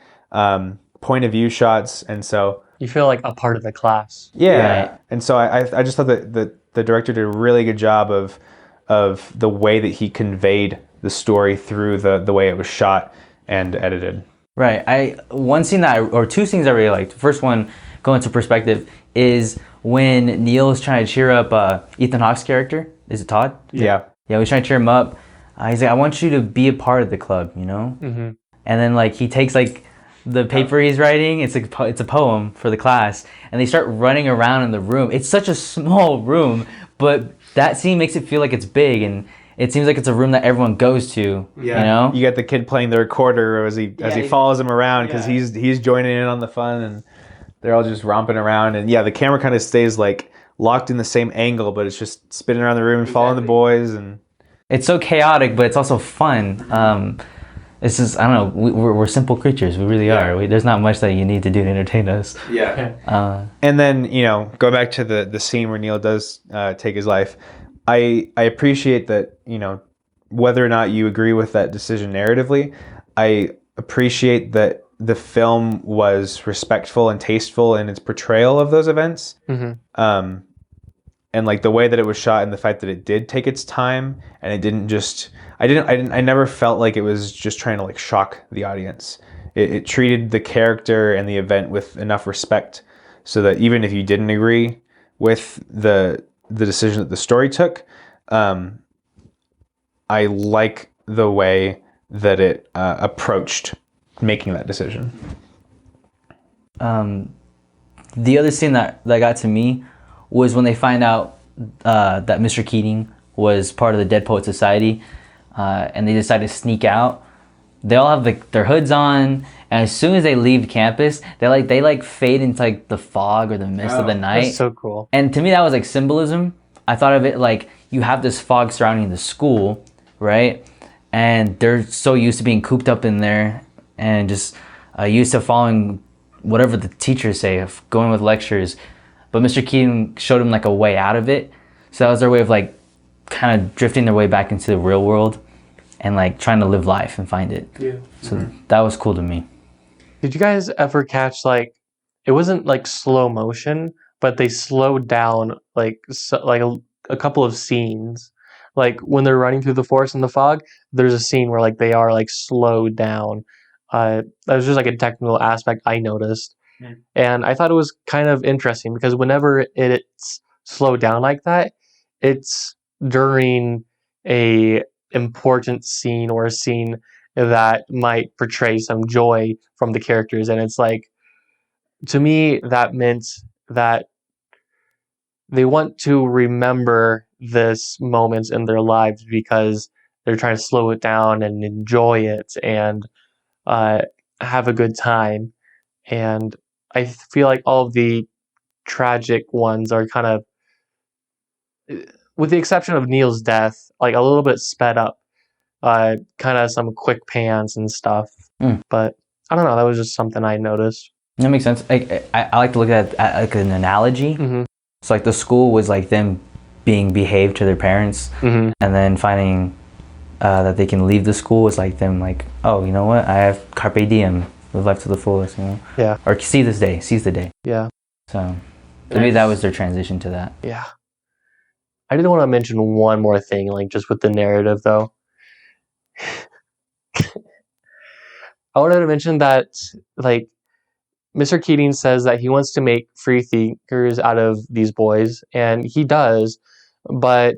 point of view shots. And so You feel like a part of the class. Yeah. Right. And so I just thought that the director did a really good job of the way that he conveyed the story through the way it was shot and edited. Right. One scene or two scenes I really liked. The first one, going into perspective, is when Neil is trying to cheer up Ethan Hawke's character. Is it Todd? Yeah. Yeah, he's trying to cheer him up. He's like, I want you to be a part of the club, you know? Mm-hmm. And then like he takes like the paper he's writing, it's a poem for the class, and they start running around in the room. It's such a small room, but that scene makes it feel like it's big, and it seems like it's a room that everyone goes to. Yeah. You know? You got the kid playing the recorder as he follows him around because he's joining in on the fun, and they're all just romping around. And the camera kind of stays like locked in the same angle, but it's just spinning around the room and following the boys. And it's so chaotic, but it's also fun. It's just, I don't know, we're simple creatures. We really are. There's not much that you need to do to entertain us. Yeah. And then, go back to the scene where Neil does take his life. I appreciate that, whether or not you agree with that decision narratively, I appreciate that the film was respectful and tasteful in its portrayal of those events. Mm-hmm. And like the way that it was shot and the fact that it did take its time and it didn't just, I never felt like it was just trying to like shock the audience. It treated the character and the event with enough respect so that even if you didn't agree with the decision that the story took, I like the way that it approached making that decision. The other scene that got to me was when they find out that Mr. Keating was part of the Dead Poet Society, and they decide to sneak out. They all have their hoods on, and as soon as they leave campus, they fade into like the fog or the mist of the night. That's so cool. And to me, that was like symbolism. I thought of it like you have this fog surrounding the school, right? And they're so used to being cooped up in there and just used to following whatever the teachers say, of going with lectures. But Mr. Keating showed them like a way out of it. So that was their way of like kind of drifting their way back into the real world and like trying to live life and find it. Yeah. So that was cool to me. Did you guys ever catch like it wasn't like slow motion, but they slowed down like a couple of scenes. Like when they're running through the forest in the fog, there's a scene where like they are like slowed down. That was just like a technical aspect I noticed. And I thought it was kind of interesting because whenever it's slowed down like that, it's during a important scene or a scene that might portray some joy from the characters. And it's like, to me, that meant that they want to remember this moments in their lives because they're trying to slow it down and enjoy it and have a good time. And I feel like all of the tragic ones are kind of, with the exception of Neil's death, like a little bit sped up, kind of some quick pans and stuff. But I don't know, that was just something I noticed. That makes sense. I like to look at like an analogy. Mm-hmm. So like the school was like them being behaved to their parents, Mm-hmm. and then finding that they can leave the school is like them like, oh, you know what? I have carpe diem, live life to the fullest, you know? Yeah. Or seize the day. Yeah. So maybe that was their transition to that. Yeah. I did want to mention one more thing, like just with the narrative though. I wanted to mention that like Mr. Keating says that he wants to make free thinkers out of these boys, and he does, but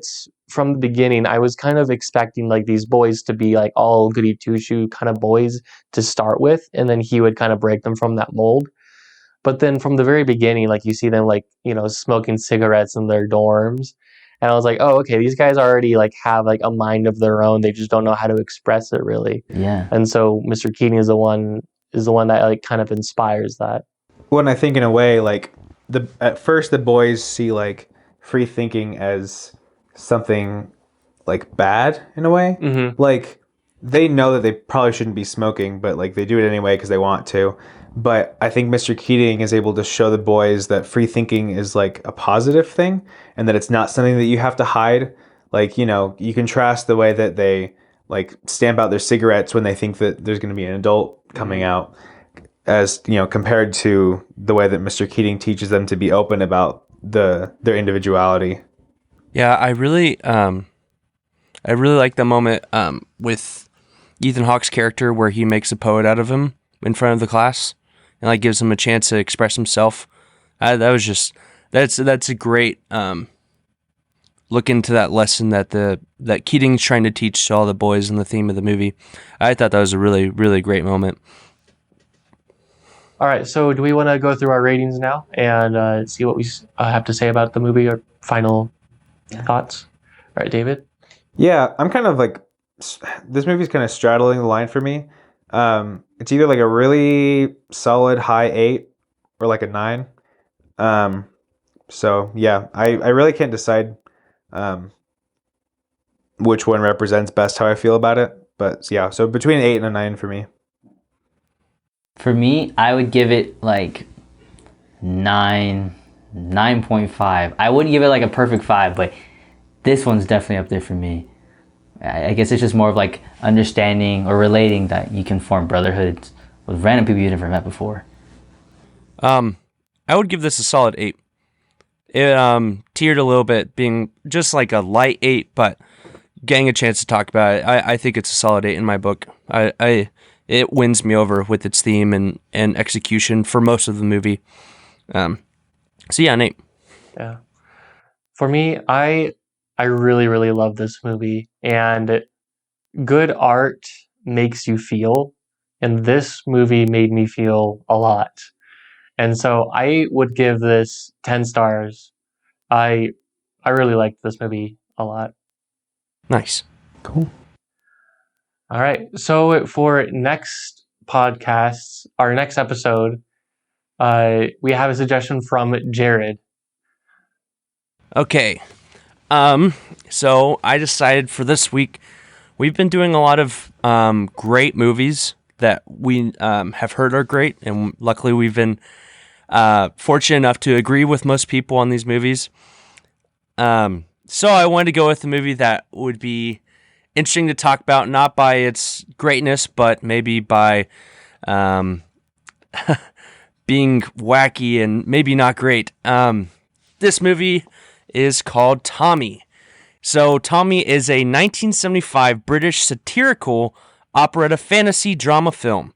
from the beginning I was kind of expecting like these boys to be like all goody two-shoe kind of boys to start with, and then he would kind of break them from that mold. But then from the very beginning, like you see them like, smoking cigarettes in their dorms. And I was like, oh, okay, these guys already like have like a mind of their own. They just don't know how to express it really. Yeah. And so Mr. Keating is the one that like kind of inspires that. Well, and I think in a way, like at first the boys see like free thinking as something like bad in a way. Mm-hmm. Like they know that they probably shouldn't be smoking, but like they do it anyway because they want to. But I think Mr. Keating is able to show the boys that free thinking is like a positive thing and that it's not something that you have to hide. Like, you contrast the way that they like stamp out their cigarettes when they think that there's going to be an adult coming out. as compared to the way that Mr. Keating teaches them to be open about their individuality. Yeah, I really like the moment with Ethan Hawke's character where he makes a poet out of him in front of the class and like gives him a chance to express himself. That's a great look into that lesson that Keating's trying to teach to all the boys in the theme of the movie. I thought that was a really, really great moment. All right, so do we want to go through our ratings now and see what we have to say about the movie or final thoughts? All right, David? Yeah, I'm kind of like, this movie's kind of straddling the line for me. It's either like a really solid high 8 or like a 9. So yeah, I really can't decide which one represents best how I feel about it. But yeah, so between an 8 and a 9 for me. For me, I would give it like 9.5. I wouldn't give it like a perfect 5, but this one's definitely up there for me. I guess it's just more of like understanding or relating that you can form brotherhoods with random people you never met before. I would give this a solid 8. It tiered a little bit, being just like a light 8, but getting a chance to talk about it, I think it's a solid 8 in my book. It wins me over with its theme and execution for most of the movie. So yeah, an 8. Yeah. For me, I really, really love this movie, and good art makes you feel, and this movie made me feel a lot. And so I would give this 10 stars. I really liked this movie a lot. Nice. Cool. All right. So for next podcasts, our next episode, we have a suggestion from Jared. Okay. So I decided for this week, we've been doing a lot of great movies that we have heard are great, and luckily we've been fortunate enough to agree with most people on these movies. So I wanted to go with a movie that would be interesting to talk about, not by its greatness, but maybe by being wacky and maybe not great. This movie is called Tommy. So Tommy is a 1975 British satirical operetta fantasy drama film.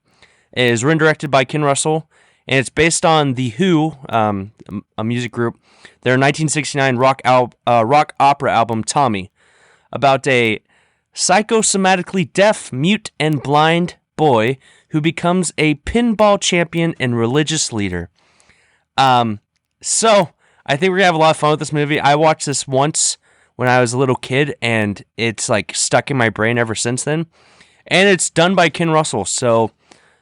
It is written and directed by Ken Russell, and it's based on The Who, a music group, their 1969 rock opera album Tommy, about a psychosomatically deaf, mute, and blind boy who becomes a pinball champion and religious leader. So I think we're gonna have a lot of fun with this movie. I watched this once when I was a little kid, and it's like stuck in my brain ever since then. And it's done by Ken Russell, so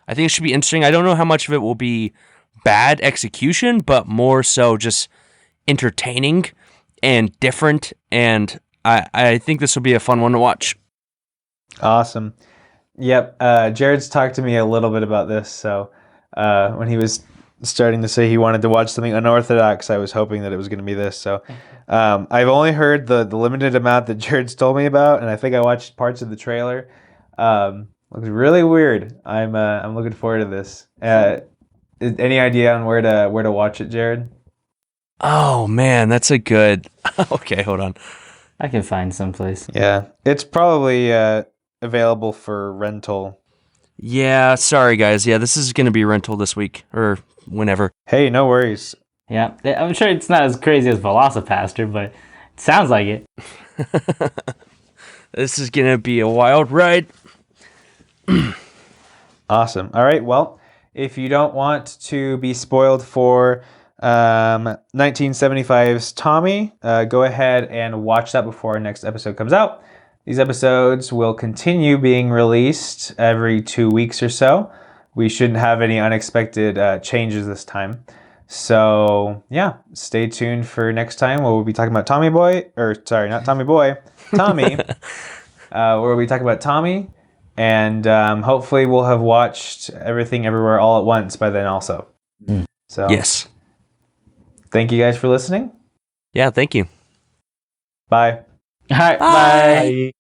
I think it should be interesting. I don't know how much of it will be bad execution, but more so just entertaining and different, and I think this will be a fun one to watch. Awesome. Yep. Jared's talked to me a little bit about this, so when he was starting to say he wanted to watch something unorthodox, I was hoping that it was going to be this. So I've only heard the limited amount that Jared's told me about, and I think I watched parts of the trailer. Looks really weird. I'm looking forward to this. Any idea on where to watch it, Jared? Oh man, that's a good. Okay, hold on. I can find someplace. Yeah, it's probably available for rental. Yeah, sorry guys. Yeah, this is going to be rental this week or whenever. Hey, no worries. Yeah, I'm sure it's not as crazy as Velocipaster, but it sounds like it. This is going to be a wild ride. Awesome. All right. Well, if you don't want to be spoiled for 1975's Tommy, go ahead and watch that before our next episode comes out. These episodes will continue being released every 2 weeks or so. We shouldn't have any unexpected changes this time. So, yeah, stay tuned for next time where we'll be talking about Tommy Boy. Or, sorry, not Tommy Boy. Tommy. Where we'll be talking about Tommy. And hopefully we'll have watched Everything Everywhere All at Once by then also. So Yes. Thank you guys for listening. Yeah, thank you. Bye. All right, Bye. bye.